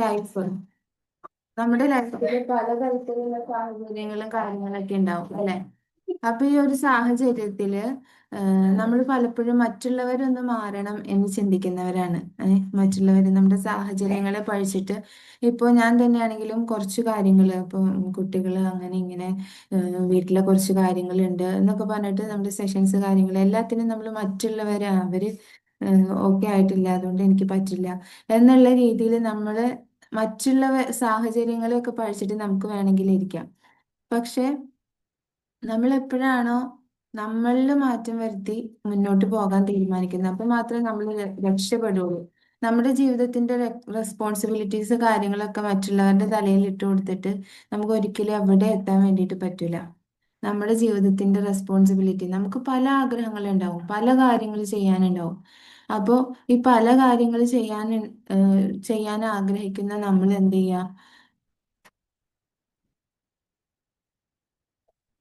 Life നമ്മുടെ ലൈഫിൽ പല തരത്തിലുള്ള സാഹചര്യങ്ങളും കാര്യങ്ങളൊക്കെ ഉണ്ടാവും അല്ലെ? അപ്പൊ ഈ ഒരു സാഹചര്യത്തില് നമ്മൾ പലപ്പോഴും മറ്റുള്ളവരൊന്ന് മാറണം എന്ന് ചിന്തിക്കുന്നവരാണ്. മറ്റുള്ളവർ നമ്മുടെ സാഹചര്യങ്ങളെ പഴിച്ചിട്ട് ഇപ്പൊ ഞാൻ തന്നെയാണെങ്കിലും കുറച്ച് കാര്യങ്ങൾ ഇപ്പൊ കുട്ടികൾ അങ്ങനെ ഇങ്ങനെ വീട്ടിലെ കുറച്ച് കാര്യങ്ങളുണ്ട് എന്നൊക്കെ പറഞ്ഞിട്ട് നമ്മുടെ സെഷൻസ് കാര്യങ്ങൾ എല്ലാത്തിനും നമ്മൾ മറ്റുള്ളവര് അവര് ഓക്കെ ആയിട്ടില്ല അതുകൊണ്ട് എനിക്ക് പറ്റില്ല എന്നുള്ള രീതിയിൽ നമ്മൾ മറ്റുള്ള സാഹചര്യങ്ങളെയൊക്കെ പഴിച്ചിട്ട് നമുക്ക് വേണമെങ്കിൽ ഇരിക്കാം. പക്ഷെ നമ്മൾ എപ്പോഴാണോ നമ്മളിൽ മാറ്റം വരുത്തി മുന്നോട്ട് പോകാൻ തീരുമാനിക്കുന്നത് അപ്പൊ മാത്രമേ നമ്മൾ രക്ഷപ്പെടുള്ളൂ. നമ്മുടെ ജീവിതത്തിന്റെ റെസ്പോൺസിബിലിറ്റീസ് കാര്യങ്ങളൊക്കെ മറ്റുള്ളവരുടെ തലയിൽ ഇട്ട് കൊടുത്തിട്ട് നമുക്ക് ഒരിക്കലും എവിടെ എത്താൻ വേണ്ടിയിട്ട് പറ്റൂല. നമ്മുടെ ജീവിതത്തിന്റെ റെസ്പോൺസിബിലിറ്റി നമുക്ക് പല ആഗ്രഹങ്ങളുണ്ടാവും, പല കാര്യങ്ങൾ ചെയ്യാനുണ്ടാവും. അപ്പോൾ ഈ പല കാര്യങ്ങൾ ചെയ്യാൻ ആഗ്രഹിക്കുന്ന നമ്മൾ എന്ത് ചെയ്യുക?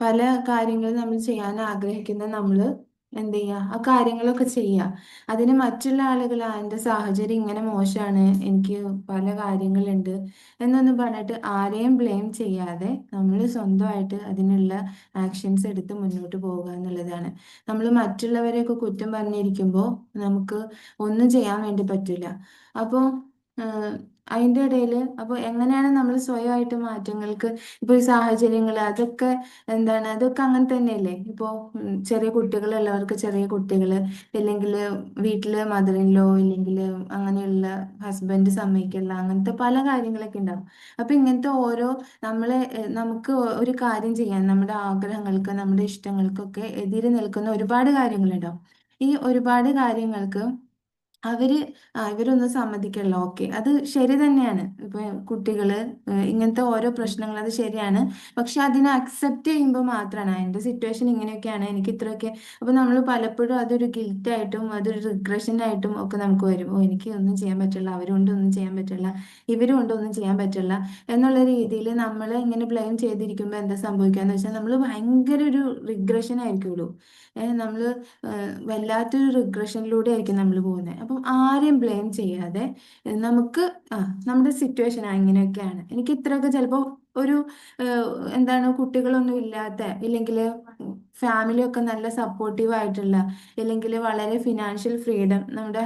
പല കാര്യങ്ങൾ നമ്മൾ ചെയ്യാൻ ആഗ്രഹിക്കുന്ന നമ്മൾ എന്ത് ചെയ്യുക? ആ കാര്യങ്ങളൊക്കെ ചെയ്യുക. അതിന് മറ്റുള്ള ആളുകൾ എൻ്റെ സാഹചര്യം ഇങ്ങനെ മോശമാണ്, എനിക്ക് പല കാര്യങ്ങളുണ്ട് എന്നൊന്നും പറഞ്ഞിട്ട് ആരെയും ബ്ലെയിം ചെയ്യാതെ നമ്മൾ സ്വന്തമായിട്ട് അതിനുള്ള ആക്ഷൻസ് എടുത്ത് മുന്നോട്ട് പോവുക എന്നുള്ളതാണ്. നമ്മൾ മറ്റുള്ളവരെയൊക്കെ കുറ്റം പറഞ്ഞിരിക്കുമ്പോൾ നമുക്ക് ഒന്നും ചെയ്യാൻ വേണ്ടി പറ്റില്ല. അപ്പോൾ അതിൻ്റെ ഇടയിൽ അപ്പോൾ എങ്ങനെയാണ് നമ്മൾ സ്വയമായിട്ട് മാറ്റങ്ങൾക്ക് ഇപ്പോൾ ഈ സാഹചര്യങ്ങൾ അതൊക്കെ അതൊക്കെ അങ്ങനെ തന്നെയല്ലേ? ഇപ്പോൾ ചെറിയ കുട്ടികളുള്ളവർക്ക് ചെറിയ കുട്ടികൾ, ഇല്ലെങ്കിൽ വീട്ടില് മദർ ഇൻ ലോ, ഇല്ലെങ്കിൽ അങ്ങനെയുള്ള ഹസ്ബൻഡ് സമ്മതിക്കില്ല, അങ്ങനത്തെ പല കാര്യങ്ങളൊക്കെ ഉണ്ടാവും. അപ്പൊ ഇങ്ങനത്തെ ഓരോ നമുക്ക് ഒരു കാര്യം ചെയ്യാൻ നമ്മുടെ ആഗ്രഹങ്ങൾക്ക് നമ്മുടെ ഇഷ്ടങ്ങൾക്കൊക്കെ എതിര് നിൽക്കുന്ന ഒരുപാട് കാര്യങ്ങളുണ്ടാവും. ഈ ഒരുപാട് കാര്യങ്ങൾക്ക് ഇവരൊന്നും സമ്മതിക്കല്ലോ, ഓക്കെ, അത് ശരി തന്നെയാണ്. ഇപ്പൊ കുട്ടികള് ഇങ്ങനത്തെ ഓരോ പ്രശ്നങ്ങൾ അത് ശരിയാണ്. പക്ഷെ അതിനെ അക്സെപ്റ്റ് ചെയ്യുമ്പോൾ മാത്രമാണ് എൻ്റെ സിറ്റുവേഷൻ ഇങ്ങനെയൊക്കെയാണ്, എനിക്ക് ഇത്രയൊക്കെ. അപ്പൊ നമ്മൾ പലപ്പോഴും അതൊരു ഗിൽറ്റ് ആയിട്ടും അതൊരു റിഗ്രഷൻ ആയിട്ടും ഒക്കെ നമുക്ക് വരും. ഓ, എനിക്ക് ഒന്നും ചെയ്യാൻ പറ്റില്ല, അവരുകൊണ്ട് ഒന്നും ചെയ്യാൻ പറ്റില്ല, ഇവരും കൊണ്ട് ഒന്നും ചെയ്യാൻ പറ്റില്ല എന്നുള്ള രീതിയിൽ നമ്മൾ ഇങ്ങനെ ബ്ലെയിം ചെയ്തിരിക്കുമ്പോൾ എന്താ സംഭവിക്കാന്ന് വെച്ചാൽ നമ്മൾ ഭയങ്കര ഒരു റിഗ്രഷൻ ആയിരിക്കുള്ളൂ. നമ്മൾ വല്ലാത്തൊരു റിഗ്രഷനിലൂടെ ആയിരിക്കും നമ്മൾ പോകുന്നത്. അപ്പം ആരെയും ബ്ലെയിം ചെയ്യാതെ നമുക്ക് ആ നമ്മുടെ സിറ്റുവേഷൻ ഇങ്ങനെയൊക്കെയാണ്, എനിക്ക് ഇത്രയൊക്കെ ചിലപ്പോൾ ഒരു കുട്ടികളൊന്നും ഇല്ലാത്ത, ഇല്ലെങ്കിൽ ഫാമിലി ഒക്കെ നല്ല സപ്പോർട്ടീവ് ആയിട്ടുള്ള, ഇല്ലെങ്കിൽ വളരെ ഫിനാൻഷ്യൽ ഫ്രീഡം നമ്മുടെ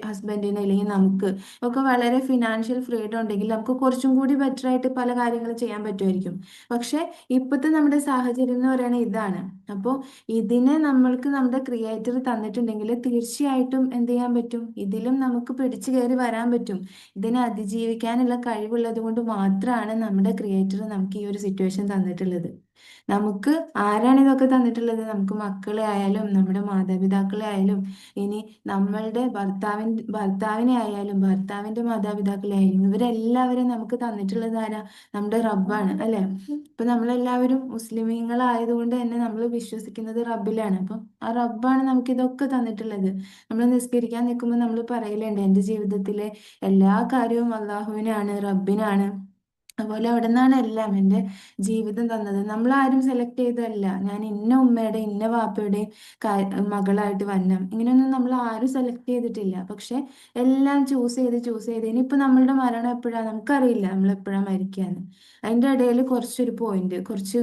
ഹസ്ബൻഡിന് അല്ലെങ്കിൽ നമുക്ക് ഒക്കെ വളരെ ഫിനാൻഷ്യൽ ഫ്രീഡം ഉണ്ടെങ്കിൽ നമുക്ക് കുറച്ചും കൂടി ബെറ്റർ ആയിട്ട് പല കാര്യങ്ങളും ചെയ്യാൻ പറ്റുമായിരിക്കും. പക്ഷെ ഇപ്പോഴത്തെ നമ്മുടെ സാഹചര്യം എന്ന് പറയുന്നത് ഇതാണ്. അപ്പോൾ ഇതിനെ നമ്മൾക്ക് നമ്മുടെ ക്രിയേറ്റർ തന്നിട്ടുണ്ടെങ്കിൽ തീർച്ചയായിട്ടും എന്ത് ചെയ്യാൻ പറ്റും? ഇതിലും നമുക്ക് പിടിച്ചു കയറി വരാൻ പറ്റും. ഇതിനെ അതിജീവിക്കാനുള്ള കഴിവുള്ളത് കൊണ്ട് മാത്രമാണ് നമ്മുടെ ക്രിയേറ്റർ നമുക്ക് ഈ ഒരു സിറ്റുവേഷൻ തന്നിട്ടുള്ളത്. നമുക്ക് ആരാണ് ഇതൊക്കെ തന്നിട്ടുള്ളത്? നമുക്ക് മക്കളെ ആയാലും നമ്മുടെ മാതാപിതാക്കളെ ആയാലും ഇനി നമ്മളുടെ ഭർത്താവിനെ ആയാലും ഭർത്താവിന്റെ മാതാപിതാക്കളെ ആയാലും ഇവരെല്ലാവരും നമുക്ക് തന്നിട്ടുള്ളത് ആരാ? നമ്മുടെ റബ്ബാണ് അല്ലെ? ഇപ്പൊ നമ്മളെല്ലാവരും മുസ്ലിമീങ്ങളായതുകൊണ്ട് തന്നെ നമ്മൾ വിശ്വസിക്കുന്നത് റബ്ബിലാണ്. അപ്പം ആ റബ്ബാണ് നമുക്ക് ഇതൊക്കെ തന്നിട്ടുള്ളത്. നമ്മൾ നിസ്കരിക്കാൻ നിൽക്കുമ്പോൾ നമ്മൾ പറയലുണ്ട് എൻ്റെ ജീവിതത്തിലെ എല്ലാ കാര്യവും അള്ളാഹുവിനാണ്, റബ്ബിനാണ്. അതുപോലെ അവിടെ നിന്നാണ് എല്ലാം എൻ്റെ ജീവിതം തന്നത്. നമ്മൾ ആരും സെലക്ട് ചെയ്തതല്ല, ഞാൻ ഇന്ന ഉമ്മയുടെ ഇന്ന വാപ്പയുടെയും മകളായിട്ട് വരണം, ഇങ്ങനെയൊന്നും നമ്മൾ ആരും സെലക്ട് ചെയ്തിട്ടില്ല. പക്ഷെ എല്ലാം ചൂസ് ചെയ്ത് ഇനിയിപ്പോ നമ്മളുടെ മരണം എപ്പോഴാണ് നമുക്കറിയില്ല, നമ്മൾ എപ്പോഴാണ് മരിക്കാന്ന്. അതിൻ്റെ ഇടയിൽ കുറച്ചൊരു പോയിന്റ്, കുറച്ച്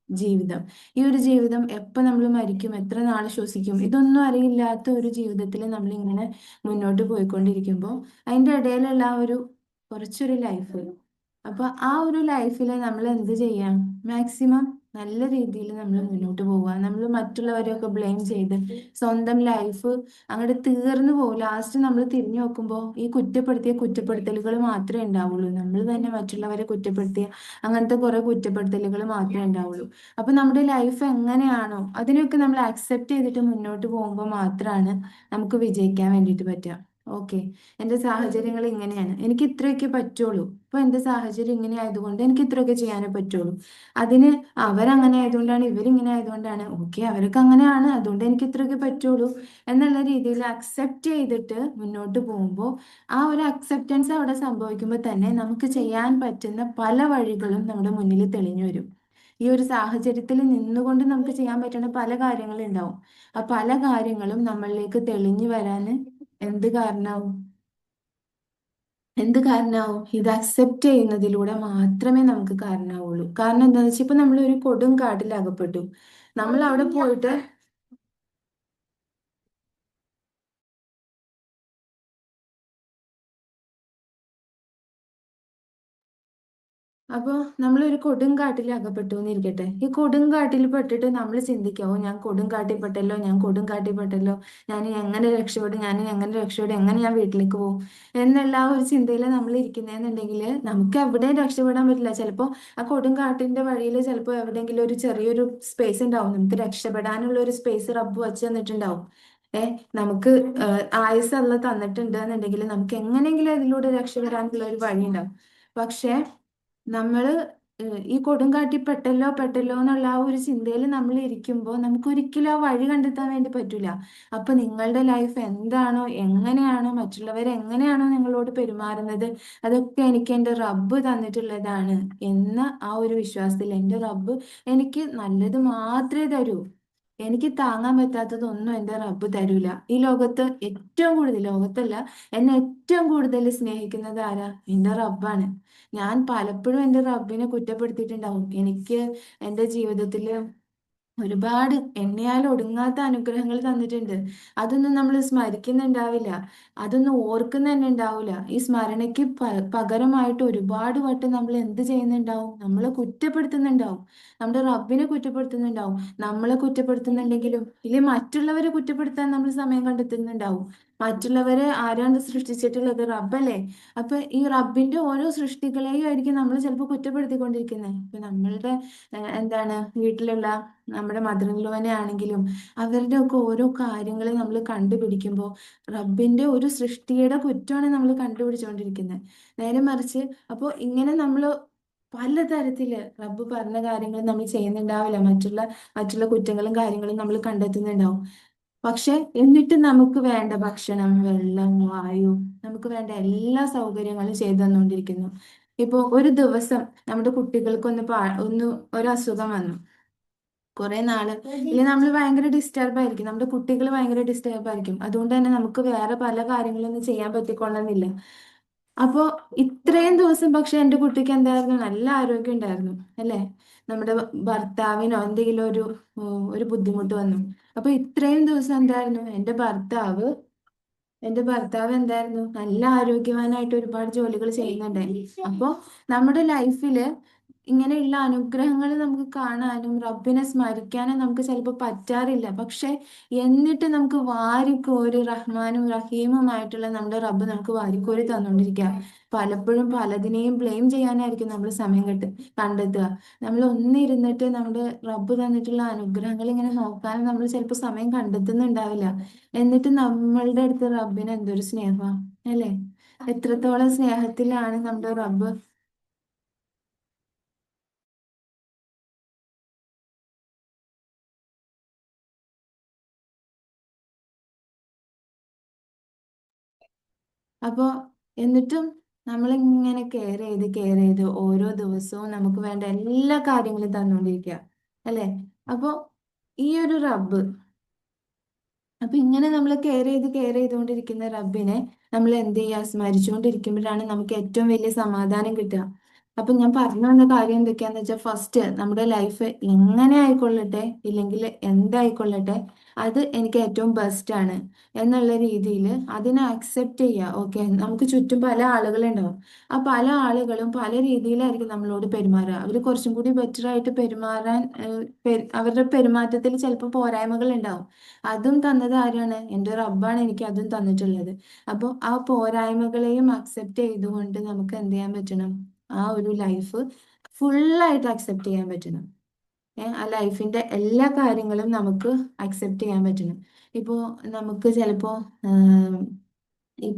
ജീവിതം, ഈ ഒരു ജീവിതം എപ്പോൾ നമ്മൾ മരിക്കും, എത്ര നാൾ ശ്വസിക്കും, ഇതൊന്നും അറിയില്ലാത്ത ഒരു ജീവിതത്തിൽ നമ്മൾ ഇങ്ങനെ മുന്നോട്ട് പോയിക്കൊണ്ടിരിക്കുമ്പോൾ അതിൻ്റെ ഇടയിലുള്ള ആ ഒരു കുറച്ചൊരു ലൈഫ്. അപ്പൊ ആ ഒരു ലൈഫിൽ നമ്മൾ എന്ത് ചെയ്യാം? മാക്സിമം നല്ല രീതിയിൽ നമ്മൾ മുന്നോട്ട് പോവുക. നമ്മൾ മറ്റുള്ളവരെയൊക്കെ ബ്ലെയിം ചെയ്ത് സ്വന്തം ലൈഫ് അങ്ങോട്ട് തീർന്നു പോകും. ലാസ്റ്റ് നമ്മൾ തിരിഞ്ഞു നോക്കുമ്പോൾ ഈ കുറ്റപ്പെടുത്തലുകൾ മാത്രമേ ഉണ്ടാവുള്ളൂ. നമ്മൾ തന്നെ മറ്റുള്ളവരെ കുറ്റപ്പെടുത്തിയ അങ്ങനത്തെ കുറെ കുറ്റപ്പെടുത്തലുകൾ മാത്രമേ ഉണ്ടാവുള്ളൂ. അപ്പൊ നമ്മുടെ ലൈഫ് എങ്ങനെയാണോ അതിനെയൊക്കെ നമ്മൾ അക്സെപ്റ്റ് ചെയ്തിട്ട് മുന്നോട്ട് പോകുമ്പോൾ മാത്രമാണ് നമുക്ക് വിജയിക്കാൻ വേണ്ടിയിട്ട് പറ്റുക. ഓക്കെ, എൻ്റെ സാഹചര്യങ്ങൾ ഇങ്ങനെയാണ്, എനിക്ക് ഇത്രയൊക്കെ പറ്റുള്ളൂ. ഇപ്പൊ എൻ്റെ സാഹചര്യം ഇങ്ങനെ ആയതുകൊണ്ട് എനിക്ക് ഇത്രയൊക്കെ ചെയ്യാനേ പറ്റുള്ളൂ. അതിന് അവരങ്ങനെ ആയതുകൊണ്ടാണ്, ഇവരിങ്ങനെ ആയതുകൊണ്ടാണ്, ഓക്കെ, അവരൊക്കെ അങ്ങനെയാണ് അതുകൊണ്ട് എനിക്ക് ഇത്രയൊക്കെ പറ്റുള്ളൂ എന്നുള്ള രീതിയിൽ അക്സെപ്റ്റ് ചെയ്തിട്ട് മുന്നോട്ട് പോകുമ്പോൾ ആ ഒരു അക്സെപ്റ്റൻസ് അവിടെ സംഭവിക്കുമ്പോൾ തന്നെ നമുക്ക് ചെയ്യാൻ പറ്റുന്ന പല വഴികളും നമ്മുടെ മുന്നിൽ തെളിഞ്ഞു വരും. ഈ ഒരു സാഹചര്യത്തിൽ നിന്നുകൊണ്ട് നമുക്ക് ചെയ്യാൻ പറ്റുന്ന പല കാര്യങ്ങളും ഉണ്ടാവും. ആ പല കാര്യങ്ങളും നമ്മളിലേക്ക് തെളിഞ്ഞു വരാൻ എന്ത് കാരണമാവും? എന്ത് കാരണമാവും? ഇത് അക്സെപ്റ്റ് ചെയ്യുന്നതിലൂടെ മാത്രമേ നമുക്ക് കാരണമാവുള്ളൂ. കാരണം എന്താണെന്ന് വെച്ചാൽ ഇപ്പൊ നമ്മൾ ഒരു കൊടും കാട്ടിൽ അകപ്പെട്ടു. നമ്മൾ അവിടെ പോയിട്ട് അപ്പോൾ നമ്മളൊരു കൊടുങ്കാട്ടിൽ അകപ്പെട്ടു എന്നിരിക്കട്ടെ. ഈ കൊടുങ്കാട്ടിൽ പെട്ടിട്ട് നമ്മൾ ചിന്തിക്കാവോ, ഞാൻ കൊടുങ്കാട്ടിൽ പെട്ടല്ലോ, ഞാൻ കൊടുങ്കാട്ടിൽ പെട്ടല്ലോ, ഞാൻ എങ്ങനെ രക്ഷപ്പെടും, ഞാൻ എങ്ങനെ രക്ഷപ്പെടും, എങ്ങനെ ഞാൻ വീട്ടിലേക്ക് പോകും എന്നുള്ള ആ ഒരു ചിന്തയിൽ നമ്മൾ ഇരിക്കുന്നതെന്നുണ്ടെങ്കിൽ നമുക്ക് എവിടെയും രക്ഷപ്പെടാൻ പറ്റില്ല. ചിലപ്പോൾ ആ കൊടുങ്കാട്ടിന്റെ വഴിയിൽ ചിലപ്പോൾ എവിടെയെങ്കിലും ഒരു ചെറിയൊരു സ്പേസ് ഉണ്ടാവും, നമുക്ക് രക്ഷപ്പെടാനുള്ള ഒരു സ്പേസ് റബ്ബ് വച്ച് തന്നിട്ടുണ്ടാവും. ഏ നമുക്ക് ആയുസ് അള്ള തന്നിട്ടുണ്ട് എന്നുണ്ടെങ്കിൽ നമുക്ക് എങ്ങനെയെങ്കിലും അതിലൂടെ രക്ഷപ്പെടാനുള്ള ഒരു വഴി ഉണ്ടാവും. പക്ഷേ നമ്മള് ഈ കൊടുങ്കാട്ടി പെട്ടല്ലോ പെട്ടല്ലോ എന്നുള്ള ആ ഒരു ചിന്തയിൽ നമ്മൾ ഇരിക്കുമ്പോൾ നമുക്ക് ഒരിക്കലും ആ വഴി കണ്ടെത്താൻ വേണ്ടി പറ്റൂല. അപ്പൊ നിങ്ങളുടെ ലൈഫ് എന്താണോ, എങ്ങനെയാണോ, മറ്റുള്ളവർ എങ്ങനെയാണോ നിങ്ങളോട് പെരുമാറുന്നത്, അതൊക്കെ എനിക്ക് എൻ്റെ റബ്ബ് തന്നിട്ടുള്ളതാണ് എന്ന ആ ഒരു വിശ്വാസത്തിൽ എൻ്റെ റബ്ബ് എനിക്ക് നല്ലത് മാത്രമേ തരൂ. എനിക്ക് താങ്ങാൻ പറ്റാത്തതൊന്നും എൻ്റെ റബ്ബ് തരൂല. ഈ ലോകത്ത് ഏറ്റവും കൂടുതൽ, ലോകത്തല്ല, എന്നെ ഏറ്റവും കൂടുതൽ സ്നേഹിക്കുന്നത് ആരാ? എൻ്റെ റബ്ബാണ്. ഞാൻ പലപ്പോഴും എൻ്റെ റബ്ബിനെ കുറ്റപ്പെടുത്തിയിട്ടുണ്ടാവും. എനിക്ക് എൻ്റെ ജീവിതത്തിൽ ഒരുപാട് എണ്ണയാൽ ഒടുങ്ങാത്ത അനുഗ്രഹങ്ങൾ തന്നിട്ടുണ്ട്. അതൊന്നും നമ്മൾ സ്മരിക്കുന്നുണ്ടാവില്ല, അതൊന്നും ഓർക്കുന്ന തന്നെ ഉണ്ടാവില്ല. ഈ സ്മരണയ്ക്ക് പകരമായിട്ട് ഒരുപാട് വട്ടം നമ്മൾ എന്ത് ചെയ്യുന്നുണ്ടാവും? നമ്മളെ കുറ്റപ്പെടുത്തുന്നുണ്ടാവും, നമ്മുടെ റബ്ബിനെ കുറ്റപ്പെടുത്തുന്നുണ്ടാവും. നമ്മളെ കുറ്റപ്പെടുത്തുന്നുണ്ടെങ്കിലും ഇല്ലേ മറ്റുള്ളവരെ കുറ്റപ്പെടുത്താൻ നമ്മൾ സമയം കണ്ടെത്തുന്നുണ്ടാവും. മറ്റുള്ളവരെ ആരാണ് സൃഷ്ടിച്ചിട്ടുള്ളത്? റബ്ബല്ലേ. അപ്പൊ ഈ റബ്ബിന്റെ ഓരോ സൃഷ്ടികളെയും ആയിരിക്കും നമ്മൾ ചിലപ്പോൾ കുറ്റപ്പെടുത്തിക്കൊണ്ടിരിക്കുന്നത്. ഇപ്പൊ നമ്മളുടെ എന്താണ് വീട്ടിലുള്ള നമ്മുടെ മദർ ഇൻ ലോനെ ആണെങ്കിലും അവരുടെ ഒക്കെ ഓരോ കാര്യങ്ങൾ നമ്മൾ കണ്ടുപിടിക്കുമ്പോൾ റബ്ബിന്റെ ഒരു സൃഷ്ടിയുടെ കുറ്റമാണ് നമ്മൾ കണ്ടുപിടിച്ചുകൊണ്ടിരിക്കുന്നത്. നേരെ മറിച്ച് അപ്പോൾ ഇങ്ങനെ നമ്മൾ പലതരത്തില് റബ്ബ് പറഞ്ഞ കാര്യങ്ങൾ നമ്മൾ ചെയ്യുന്നുണ്ടാവില്ല, മറ്റുള്ള മറ്റുള്ള കുറ്റങ്ങളും കാര്യങ്ങളും നമ്മൾ കണ്ടെത്തുന്നുണ്ടാവും. പക്ഷെ എന്നിട്ട് നമുക്ക് വേണ്ട ഭക്ഷണം, വെള്ളം, വായു, നമുക്ക് വേണ്ട എല്ലാ സൗകര്യങ്ങളും ചെയ്തു തന്നുകൊണ്ടിരിക്കുന്നു. ഇപ്പൊ ഒരു ദിവസം നമ്മുടെ കുട്ടികൾക്കൊന്ന് ഒന്ന് ഒരു അസുഖം വന്നു, കുറെ നാള് ഇല്ല നമ്മൾ ഭയങ്കര ഡിസ്റ്റർബ് ആയിരിക്കും, നമ്മുടെ കുട്ടികൾ ഭയങ്കര ഡിസ്റ്റർബ് ആയിരിക്കും. അതുകൊണ്ട് തന്നെ നമുക്ക് വേറെ പല കാര്യങ്ങളൊന്നും ചെയ്യാൻ പറ്റിക്കൊള്ളുന്നില്ല. അപ്പോ ഇത്രയും ദിവസം പക്ഷെ എൻ്റെ കുട്ടിക്ക് എന്തായിരുന്നു? നല്ല ആരോഗ്യം ഉണ്ടായിരുന്നു, അല്ലേ? നമ്മുടെ ഭർത്താവിനോ എന്തെങ്കിലും ഒരു ബുദ്ധിമുട്ട് വന്നു. അപ്പൊ ഇത്രയും ദിവസം എന്തായിരുന്നു? എൻ്റെ ഭർത്താവ് എന്തായിരുന്നു? നല്ല ആരോഗ്യവാനായിട്ട് ഒരുപാട് ജോലികൾ ചെയ്യുന്നുണ്ടായി. അപ്പോ നമ്മുടെ ലൈഫില് ഇങ്ങനെയുള്ള അനുഗ്രഹങ്ങൾ നമുക്ക് കാണാനും റബ്ബിനെ സ്മരിക്കാനും നമുക്ക് ചിലപ്പോൾ പറ്റാറില്ല. പക്ഷെ എന്നിട്ട് നമുക്ക് വാരിക്കോരി റഹ്മാനും റഹീമുമായിട്ടുള്ള നമ്മുടെ റബ്ബ് നമുക്ക് വാരിക്കോരി തന്നുകൊണ്ടിരിക്കുക. പലപ്പോഴും പലതിനെയും ബ്ലെയിം ചെയ്യാനായിരിക്കും നമ്മൾ സമയം കണ്ടെത്തുക. നമ്മൾ ഒന്നിരുന്നിട്ട് നമ്മുടെ റബ്ബ് തന്നിട്ടുള്ള അനുഗ്രഹങ്ങൾ ഇങ്ങനെ നോക്കാനും നമ്മൾ ചിലപ്പോൾ സമയം കണ്ടെത്തുന്നുണ്ടാവില്ല. എന്നിട്ട് നമ്മളുടെ അടുത്ത് റബ്ബിന് എന്തൊരു സ്നേഹമാണ്, അല്ലേ? എത്രത്തോളം സ്നേഹത്തിലാണ് നമ്മുടെ റബ്ബ്. അപ്പൊ എന്നിട്ടും നമ്മളിങ്ങനെ കെയർ ചെയ്ത് ഓരോ ദിവസവും നമുക്ക് വേണ്ട എല്ലാ കാര്യങ്ങളും തന്നുകൊണ്ടിരിക്കുക, അല്ലേ? അപ്പൊ ഈ ഒരു റബ്ബ്, അപ്പൊ ഇങ്ങനെ നമ്മൾ കെയർ ചെയ്തുകൊണ്ടിരിക്കുന്ന റബ്ബിനെ നമ്മൾ എന്ത് ചെയ്യുക? സ്മരിച്ചുകൊണ്ടിരിക്കുമ്പോഴാണ് നമുക്ക് ഏറ്റവും വലിയ സമാധാനം കിട്ടുക. അപ്പൊ ഞാൻ പറഞ്ഞു വന്ന കാര്യം എന്തൊക്കെയാന്ന് വെച്ചാൽ, ഫസ്റ്റ് നമ്മുടെ ലൈഫ് എങ്ങനെ ആയിക്കൊള്ളട്ടെ, ഇല്ലെങ്കിൽ എന്തായിക്കൊള്ളട്ടെ, അത് എനിക്ക് ഏറ്റവും ബെസ്റ്റ് ആണ് എന്നുള്ള രീതിയിൽ അതിനെ അക്സെപ്റ്റ് ചെയ്യുക. ഓക്കെ, നമുക്ക് ചുറ്റും പല ആളുകളുണ്ടാവും. ആ പല ആളുകളും പല രീതിയിലായിരിക്കും നമ്മളോട് പെരുമാറുക. അവർ കുറച്ചും കൂടി ബെറ്റർ ആയിട്ട് പെരുമാറാൻ അവരുടെ പെരുമാറ്റത്തിൽ ചിലപ്പോൾ പോരായ്മകൾ ഉണ്ടാവും. അതും തന്നത് ആരാണ്? എൻ്റെ റബ്ബാണ് എനിക്ക് അതും തന്നിട്ടുള്ളത്. അപ്പോൾ ആ പോരായ്മകളെയും അക്സെപ്റ്റ് ചെയ്തുകൊണ്ട് നമുക്ക് എന്ത് ചെയ്യാൻ പറ്റണം? ആ ഒരു ലൈഫ് ഫുള്ളായിട്ട് അക്സെപ്റ്റ് ചെയ്യാൻ പറ്റണം. ആ ലൈഫിന്റെ എല്ലാ കാര്യങ്ങളും നമുക്ക് അക്സെപ്റ്റ് ചെയ്യാൻ പറ്റണം. ഇപ്പോൾ നമുക്ക് ചിലപ്പോൾ ഈ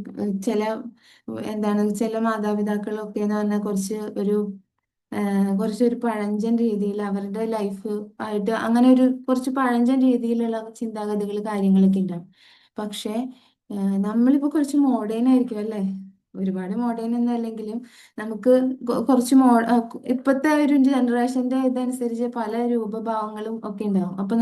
ചില എന്താണ് ചില മാതാപിതാക്കളൊക്കെ എന്ന് പറഞ്ഞാൽ കുറച്ചൊരു പഴഞ്ചൻ രീതിയിൽ അവരുടെ ലൈഫ് ആയിട്ട് അങ്ങനെ ഒരു കുറച്ച് പഴഞ്ചൻ രീതിയിലുള്ള ചിന്താഗതികൾ കാര്യങ്ങളൊക്കെ ഉണ്ടാവും. പക്ഷേ നമ്മളിപ്പോ കുറച്ച് മോഡേൺ ആയിരിക്കും, അല്ലേ? ഒരുപാട് മോഡേൺ ഒന്നും അല്ലെങ്കിലും നമുക്ക് കുറച്ച് ഇപ്പോഴത്തെ ഒരു ജനറേഷന്റെ ഇതനുസരിച്ച് പല രൂപഭാവങ്ങളും ഒക്കെ ഉണ്ടാവും. അപ്പൊ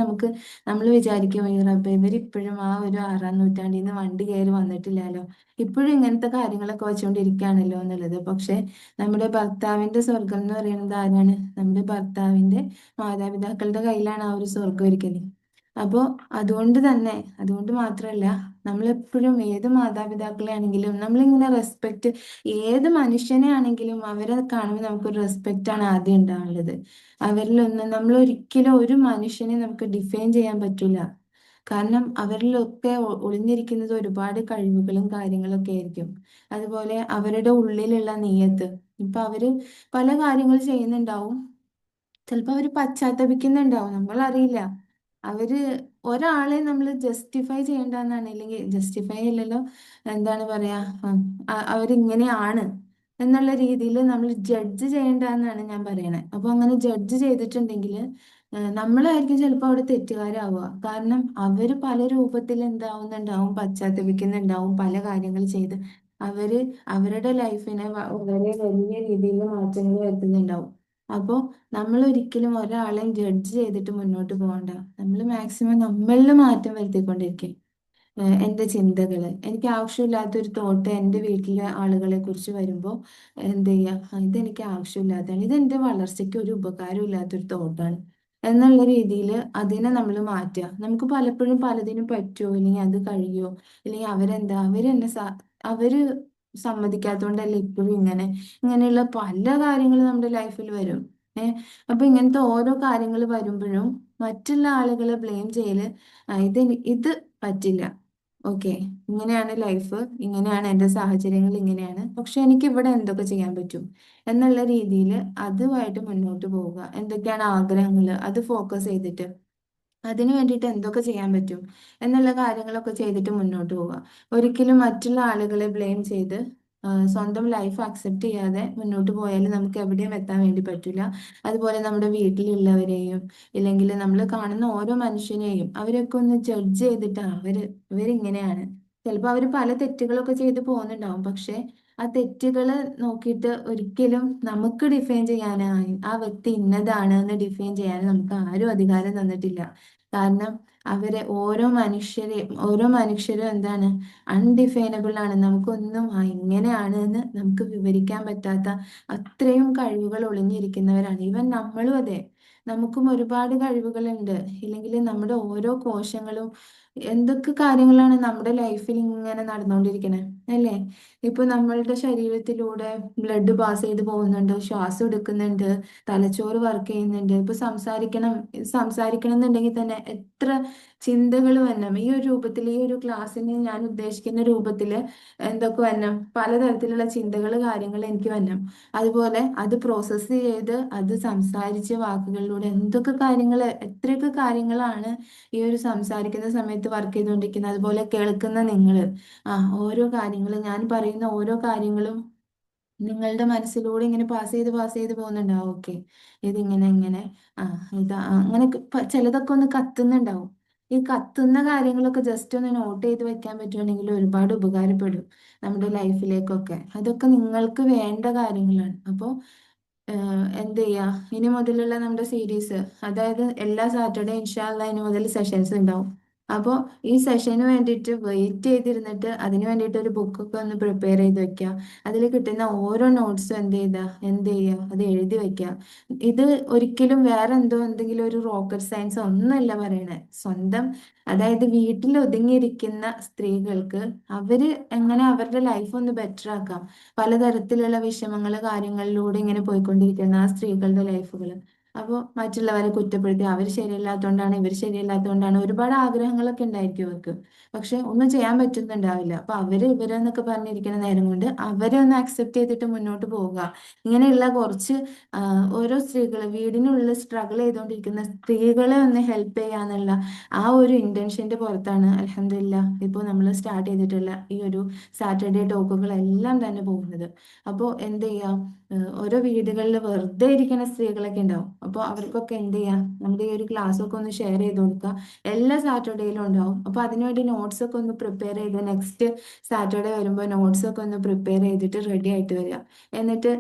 നമ്മൾ വിചാരിക്കും, "അയ്യോ റബ്ബേ, ഇവരിപ്പോഴും ആ ഒരു 6-ാം നൂറ്റാണ്ടിൽ നിന്ന് വണ്ടി കയറി വന്നിട്ടില്ലല്ലോ, ഇപ്പോഴും ഇങ്ങനത്തെ കാര്യങ്ങളൊക്കെ വെച്ചുകൊണ്ടിരിക്കുകയാണല്ലോ" എന്നുള്ളത്. പക്ഷെ നമ്മുടെ ഭർത്താവിന്റെ സ്വർഗം എന്ന് പറയുന്നത് ആരാണ്? നമ്മുടെ ഭർത്താവിന്റെ മാതാപിതാക്കളുടെ കയ്യിലാണ് ആ ഒരു സ്വർഗം ഇരിക്കുന്നത്. അപ്പോൾ അതുകൊണ്ട് തന്നെ, അതുകൊണ്ട് മാത്രമല്ല, നമ്മളെപ്പോഴും ഏത് മാതാപിതാക്കളെ ആണെങ്കിലും നമ്മളിങ്ങനെ റെസ്പെക്റ്റ്, ഏത് മനുഷ്യനെ ആണെങ്കിലും അവരെ കാണുമ്പോൾ നമുക്കൊരു റെസ്പെക്റ്റ് ആണ് ആദ്യം ഉണ്ടാവുള്ളത്. അവരിലൊന്നും നമ്മൾ ഒരിക്കലും ഒരു മനുഷ്യനെ നമുക്ക് ഡിഫൈൻ ചെയ്യാൻ പറ്റില്ല. കാരണം അവരിലൊക്കെ ഒളിഞ്ഞിരിക്കുന്നത് ഒരുപാട് കഴിവുകളും കാര്യങ്ങളൊക്കെ ആയിരിക്കും. അതുപോലെ അവരുടെ ഉള്ളിലുള്ള നീയത്ത്, ഇപ്പൊ അവര് പല കാര്യങ്ങൾ ചെയ്യുന്നുണ്ടാവും, ചിലപ്പോൾ അവർ പശ്ചാത്തപിക്കുന്നുണ്ടാവും, നമ്മൾ അറിയില്ല. അവര് ഒരാളെ നമ്മൾ ജസ്റ്റിഫൈ ചെയ്യേണ്ടെന്നാണ്, അല്ലെങ്കിൽ ജസ്റ്റിഫൈ അല്ലല്ലോ, എന്താണ് പറയാ, അവരിങ്ങനെയാണ് എന്നുള്ള രീതിയിൽ നമ്മൾ ജഡ്ജ് ചെയ്യേണ്ടെന്നാണ് ഞാൻ പറയണത്. അപ്പൊ അങ്ങനെ ജഡ്ജ് ചെയ്തിട്ടുണ്ടെങ്കിൽ നമ്മളായിരിക്കും ചിലപ്പോൾ അവിടെ തെറ്റുകാരാവുക. കാരണം അവര് പല രൂപത്തിൽ എന്താവുന്നുണ്ടാവും, പശ്ചാത്തപിക്കുന്നുണ്ടാവും, പല കാര്യങ്ങൾ ചെയ്ത് അവര് അവരുടെ ലൈഫിനെ വളരെ വലിയ രീതിയിൽ മാറ്റങ്ങൾ വരുത്തുന്നുണ്ടാവും. അപ്പോൾ നമ്മൾ ഒരിക്കലും ഒരാളെയും ജഡ്ജ് ചെയ്തിട്ട് മുന്നോട്ട് പോകണ്ട. നമ്മൾ മാക്സിമം നമ്മളിൽ മാറ്റം വരുത്തിക്കൊണ്ടിരിക്കും. എൻ്റെ ചിന്തകള്, എനിക്ക് ആവശ്യമില്ലാത്തൊരു തോട്ട് എൻ്റെ വീട്ടിലെ ആളുകളെ കുറിച്ച് വരുമ്പോൾ എന്ത് ചെയ്യുക, ഇതെനിക്ക് ആവശ്യമില്ലാത്തതാണ്, ഇതെൻ്റെ വളർച്ചയ്ക്ക് ഒരു ഉപകാരം ഇല്ലാത്തൊരു തോട്ടാണ് എന്നുള്ള രീതിയിൽ അതിനെ നമ്മൾ മാറ്റുക. നമുക്ക് പലപ്പോഴും പലതിനും പറ്റുമോ, ഇല്ലെങ്കിൽ അത് കഴിയുമോ, ഇല്ലെങ്കിൽ അവര് സമ്മതിക്കാത്തതുകൊണ്ടല്ലേ ഇപ്പോഴും ഇങ്ങനെയുള്ള പല കാര്യങ്ങളും നമ്മുടെ ലൈഫിൽ വരും. ഏഹ് അപ്പൊ ഇങ്ങനത്തെ ഓരോ കാര്യങ്ങൾ വരുമ്പോഴും മറ്റുള്ള ആളുകളെ ബ്ലെയിം ചെയ്യല്, ഇത് പറ്റില്ല, ഓക്കെ, ഇങ്ങനെയാണ് ലൈഫ്, ഇങ്ങനെയാണ് എൻ്റെ സാഹചര്യങ്ങൾ, ഇങ്ങനെയാണ്, പക്ഷെ എനിക്ക് ഇവിടെ എന്തൊക്കെ ചെയ്യാൻ പറ്റും എന്നുള്ള രീതിയിൽ അതുമായിട്ട് മുന്നോട്ട് പോവുക. എന്തൊക്കെയാണ് ആഗ്രഹങ്ങൾ, അത് ഫോക്കസ് ചെയ്തിട്ട് അതിനു വേണ്ടിയിട്ട് എന്തൊക്കെ ചെയ്യാൻ പറ്റും എന്നുള്ള കാര്യങ്ങളൊക്കെ ചെയ്തിട്ട് മുന്നോട്ട് പോവുക. ഒരിക്കലും മറ്റുള്ള ആളുകളെ ബ്ലെയിം ചെയ്ത് സ്വന്തം ലൈഫ് അക്സെപ്റ്റ് ചെയ്യാതെ മുന്നോട്ട് പോയാൽ നമുക്ക് എവിടെയും എത്താൻ വേണ്ടി പറ്റില്ല. അതുപോലെ നമ്മുടെ വീട്ടിലുള്ളവരെയും, ഇല്ലെങ്കിൽ നമ്മൾ കാണുന്ന ഓരോ മനുഷ്യനെയും അവരൊക്കെ ഒന്ന് ജഡ്ജ് ചെയ്തിട്ട് ഇവരിങ്ങനെയാണ്, ചിലപ്പോൾ അവർ പല തെറ്റുകളൊക്കെ ചെയ്ത് പോകുന്നുണ്ടാവും, പക്ഷെ ആ തെറ്റുകള് നോക്കിയിട്ട് ഒരിക്കലും നമുക്ക് ഡിഫൈൻ ചെയ്യാനായി ആ വ്യക്തി ഇന്നതാണ് എന്ന് ഡിഫൈൻ ചെയ്യാൻ നമുക്ക് ആരും അധികാരം തന്നിട്ടില്ല. കാരണം ഓരോ മനുഷ്യരും എന്താണ്, അൺഡിഫൈനബിൾ ആണ്. നമുക്കൊന്നും ഇങ്ങനെയാണ് എന്ന് നമുക്ക് വിവരിക്കാൻ പറ്റാത്ത അത്രയും കഴിവുകൾ ഒളിഞ്ഞിരിക്കുന്നവരാണ്. ഈവൻ നമ്മളും അതെ, നമുക്കും ഒരുപാട് കഴിവുകളുണ്ട്. ഇല്ലെങ്കിൽ നമ്മുടെ ഓരോ കോശങ്ങളും എന്തൊക്കെ കാര്യങ്ങളാണ് നമ്മുടെ ലൈഫിൽ ഇങ്ങനെ നടന്നുകൊണ്ടിരിക്കുന്നത്, അല്ലേ? ഇപ്പൊ നമ്മളുടെ ശരീരത്തിലൂടെ ബ്ലഡ് പാസ് ചെയ്ത് പോകുന്നുണ്ട്, ശ്വാസം എടുക്കുന്നുണ്ട്, തലച്ചോറ് വർക്ക് ചെയ്യുന്നുണ്ട്. ഇപ്പൊ സംസാരിക്കണം എന്നുണ്ടെങ്കിൽ തന്നെ എത്ര ചിന്തകൾ വരണം ഈ ഒരു രൂപത്തിൽ, ഈ ഒരു ക്ലാസ്സിന് ഞാൻ ഉദ്ദേശിക്കുന്ന രൂപത്തിൽ എന്തൊക്കെ വരണം, പലതരത്തിലുള്ള ചിന്തകൾ, കാര്യങ്ങൾ എനിക്ക് വരണം. അതുപോലെ അത് പ്രോസസ്സ് ചെയ്ത് അത് സംസാരിച്ച് വാക്കുകളിലൂടെ എന്തൊക്കെ കാര്യങ്ങൾ, എത്രയൊക്കെ കാര്യങ്ങളാണ് ഈ ഒരു സംസാരിക്കുന്ന സമയത്ത് വർക്ക് ചെയ്തുകൊണ്ടിരിക്കുന്നത്. അതുപോലെ കേൾക്കുന്ന നിങ്ങള്, ഓരോ കാര്യങ്ങളും, ഞാൻ പറയുന്ന ഓരോ കാര്യങ്ങളും നിങ്ങളുടെ മനസ്സിലൂടെ ഇങ്ങനെ പാസ് ചെയ്ത് പോകുന്നുണ്ടാവും. ഓക്കെ, ഇതിങ്ങനെ ഇങ്ങനെ, ആ അങ്ങനെ ചിലതൊക്കെ ഒന്ന് കത്തുന്നുണ്ടാവും. ഈ കത്തുന്ന കാര്യങ്ങളൊക്കെ ജസ്റ്റ് ഒന്ന് നോട്ട് ചെയ്ത് വെക്കാൻ പറ്റുവാണെങ്കിൽ ഒരുപാട് ഉപകാരപ്പെടും നമ്മുടെ ലൈഫിലേക്കൊക്കെ. അതൊക്കെ നിങ്ങൾക്ക് വേണ്ട കാര്യങ്ങളാണ്. അപ്പോൾ എന്ത് ചെയ്യാ, ഇനി മുതലുള്ള നമ്മുടെ സീരീസ്, അതായത് എല്ലാ സാറ്റർഡേ ഇൻഷാല്ല ഇനി മുതൽ സെഷൻസ് ഉണ്ടാവും. അപ്പോൾ ഈ സെഷന് വേണ്ടിയിട്ട് വെയിറ്റ് ചെയ്തിരുന്നിട്ട് അതിന് വേണ്ടിയിട്ട് ഒരു ബുക്കൊക്കെ ഒന്ന് പ്രിപ്പയർ ചെയ്ത് വെക്കുക. അതിൽ കിട്ടുന്ന ഓരോ നോട്ട്സും എന്ത് ചെയ്യുക, അത് എഴുതി വെക്കുക. ഇത് ഒരിക്കലും വേറെ എന്തെങ്കിലും ഒരു റോക്കറ്റ് സയൻസ് ഒന്നല്ല പറയണേ. സ്വന്തം, അതായത് വീട്ടിൽ ഒതുങ്ങിയിരിക്കുന്ന സ്ത്രീകൾക്ക് അവര് എങ്ങനെ അവരുടെ ലൈഫ് ഒന്ന് ബെറ്റർ ആക്കാം, പലതരത്തിലുള്ള വിഷമങ്ങൾ കാര്യങ്ങളിലൂടെ ഇങ്ങനെ പോയിക്കൊണ്ടിരിക്കുന്ന ആ സ്ത്രീകളുടെ ലൈഫുകൾ. അപ്പോൾ മറ്റുള്ളവരെ കുറ്റപ്പെടുത്തി അവർ ശരിയല്ലാത്തതുകൊണ്ടാണ്, ഇവർ ശരിയല്ലാത്തതുകൊണ്ടാണ്, ഒരുപാട് ആഗ്രഹങ്ങളൊക്കെ ഉണ്ടായിരിക്കും അവർക്ക്, പക്ഷെ ഒന്നും ചെയ്യാൻ പറ്റുന്നുണ്ടാവില്ല. അപ്പൊ ഇവരെന്നൊക്കെ പറഞ്ഞിരിക്കുന്ന നേരം കൊണ്ട് അവരെ ഒന്ന് അക്സെപ്റ്റ് ചെയ്തിട്ട് മുന്നോട്ട് പോവുക. ഇങ്ങനെയുള്ള കുറച്ച് ഓരോ സ്ത്രീകൾ വീടിനുള്ളിൽ സ്ട്രഗിൾ ചെയ്തുകൊണ്ടിരിക്കുന്ന സ്ത്രീകളെ ഒന്ന് ഹെൽപ്പ് ചെയ്യാന്നുള്ള ആ ഒരു ഇന്റൻഷന്റെ പുറത്താണ് അൽഹംദുലില്ലാ ഇപ്പോൾ നമ്മൾ സ്റ്റാർട്ട് ചെയ്തിട്ടുള്ള ഈ ഒരു സാറ്റർഡേ ടോക്കുകളെല്ലാം തന്നെ പോകുന്നത്. അപ്പോൾ എന്ത് ചെയ്യാം, ഓരോ വീടുകളിൽ വെറുതെ ഇരിക്കുന്ന സ്ത്രീകളൊക്കെ ഉണ്ടാവും. അപ്പോൾ അവർക്കൊക്കെ എന്ത് ചെയ്യാം, നമ്മുടെ ഈ ഒരു ക്ലാസ് ഒക്കെ ഒന്ന് ഷെയർ ചെയ്ത് കൊടുക്കുക. എല്ലാ സാറ്റർഡേയിലും ഉണ്ടാവും. അപ്പോൾ അതിനുവേണ്ടി നോട്ട്സ് ഒക്കെ ഒന്ന് പ്രിപ്പയർ ചെയ്ത് നെക്സ്റ്റ് സാറ്റർഡേ വരുമ്പോൾ നോട്ട്സ് ഒക്കെ ഒന്ന് പ്രിപ്പയർ ചെയ്തിട്ട് റെഡി ആയിട്ട് വരിക. എന്നിട്ട്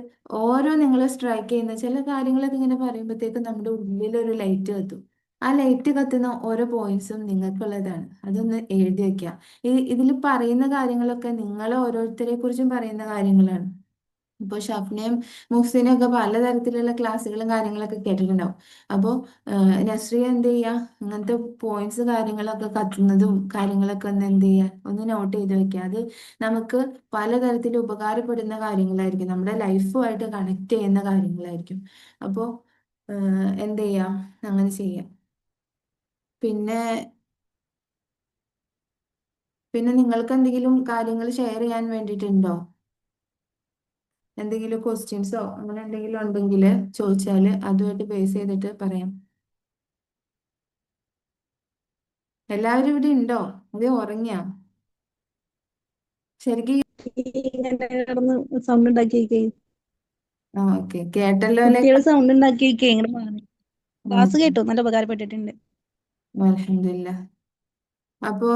ഓരോ നിങ്ങൾ സ്ട്രൈക്ക് ചെയ്യുന്ന ചില കാര്യങ്ങളൊക്കെ ഇങ്ങനെ പറയുമ്പോഴത്തേക്കും നമ്മുടെ ഉള്ളിലൊരു ലൈറ്റ് കത്തും. ആ ലൈറ്റ് കത്തുന്ന ഓരോ പോയിന്റ്സും നിങ്ങൾക്കുള്ളതാണ്. അതൊന്ന് എഴുതി വെക്കുക. ഇതിൽ പറയുന്ന കാര്യങ്ങളൊക്കെ നിങ്ങളെ ഓരോരുത്തരെ കുറിച്ചും പറയുന്ന കാര്യങ്ങളാണ്. ഇപ്പോൾ ഷഫ്നയും മുഹ്സിനും ഒക്കെ പലതരത്തിലുള്ള ക്ലാസ്സുകളും കാര്യങ്ങളൊക്കെ കേട്ടിട്ടുണ്ടാവും. അപ്പോൾ നസ്രിയ എന്ത് ചെയ്യുക, അങ്ങനത്തെ പോയിന്റ്സ് കാര്യങ്ങളൊക്കെ കത്തുന്നതും കാര്യങ്ങളൊക്കെ ഒന്ന് എന്ത് ചെയ്യുക, ഒന്ന് നോട്ട് ചെയ്ത് വെക്കുക. അത് നമുക്ക് പലതരത്തിൽ ഉപകാരപ്പെടുന്ന കാര്യങ്ങളായിരിക്കും, നമ്മുടെ ലൈഫുമായിട്ട് കണക്ട് ചെയ്യുന്ന കാര്യങ്ങളായിരിക്കും. അപ്പോൾ എന്ത് ചെയ്യാം, അങ്ങനെ ചെയ്യാം. പിന്നെ പിന്നെ നിങ്ങൾക്ക് എന്തെങ്കിലും കാര്യങ്ങൾ ഷെയർ ചെയ്യാൻ വേണ്ടിയിട്ടുണ്ടോ? എന്തെങ്കിലും ക്വസ്റ്റ്യൻസോ അങ്ങനെ എന്തെങ്കിലും ഉണ്ടെങ്കിൽ ചോദിച്ചാൽ അതുമായിട്ട് ബേസ് ചെയ്തിട്ട് പറയാം. എല്ലാവരും ഇവിടെ ഉണ്ടോ? അതേ ഉറങ്ങിയാ? ശരിക്കും ഇങ്ങനെ കിടന്ന് സൗണ്ട് ഉണ്ടാക്കിയേക്കേ. ആ ഓക്കെ, കേട്ടല്ലോ അല്ലെ? കുട്ടികൾ സൗണ്ട് ഉണ്ടാക്കിയേക്കേ ഇങ്ങോട്ട് മാറി. ക്ലാസ് ഓക്കെ, കേട്ടു, നല്ല ഉപകാരപ്പെട്ടിട്ടുണ്ട്. അൽഹംദുലില്ലാ. അപ്പോ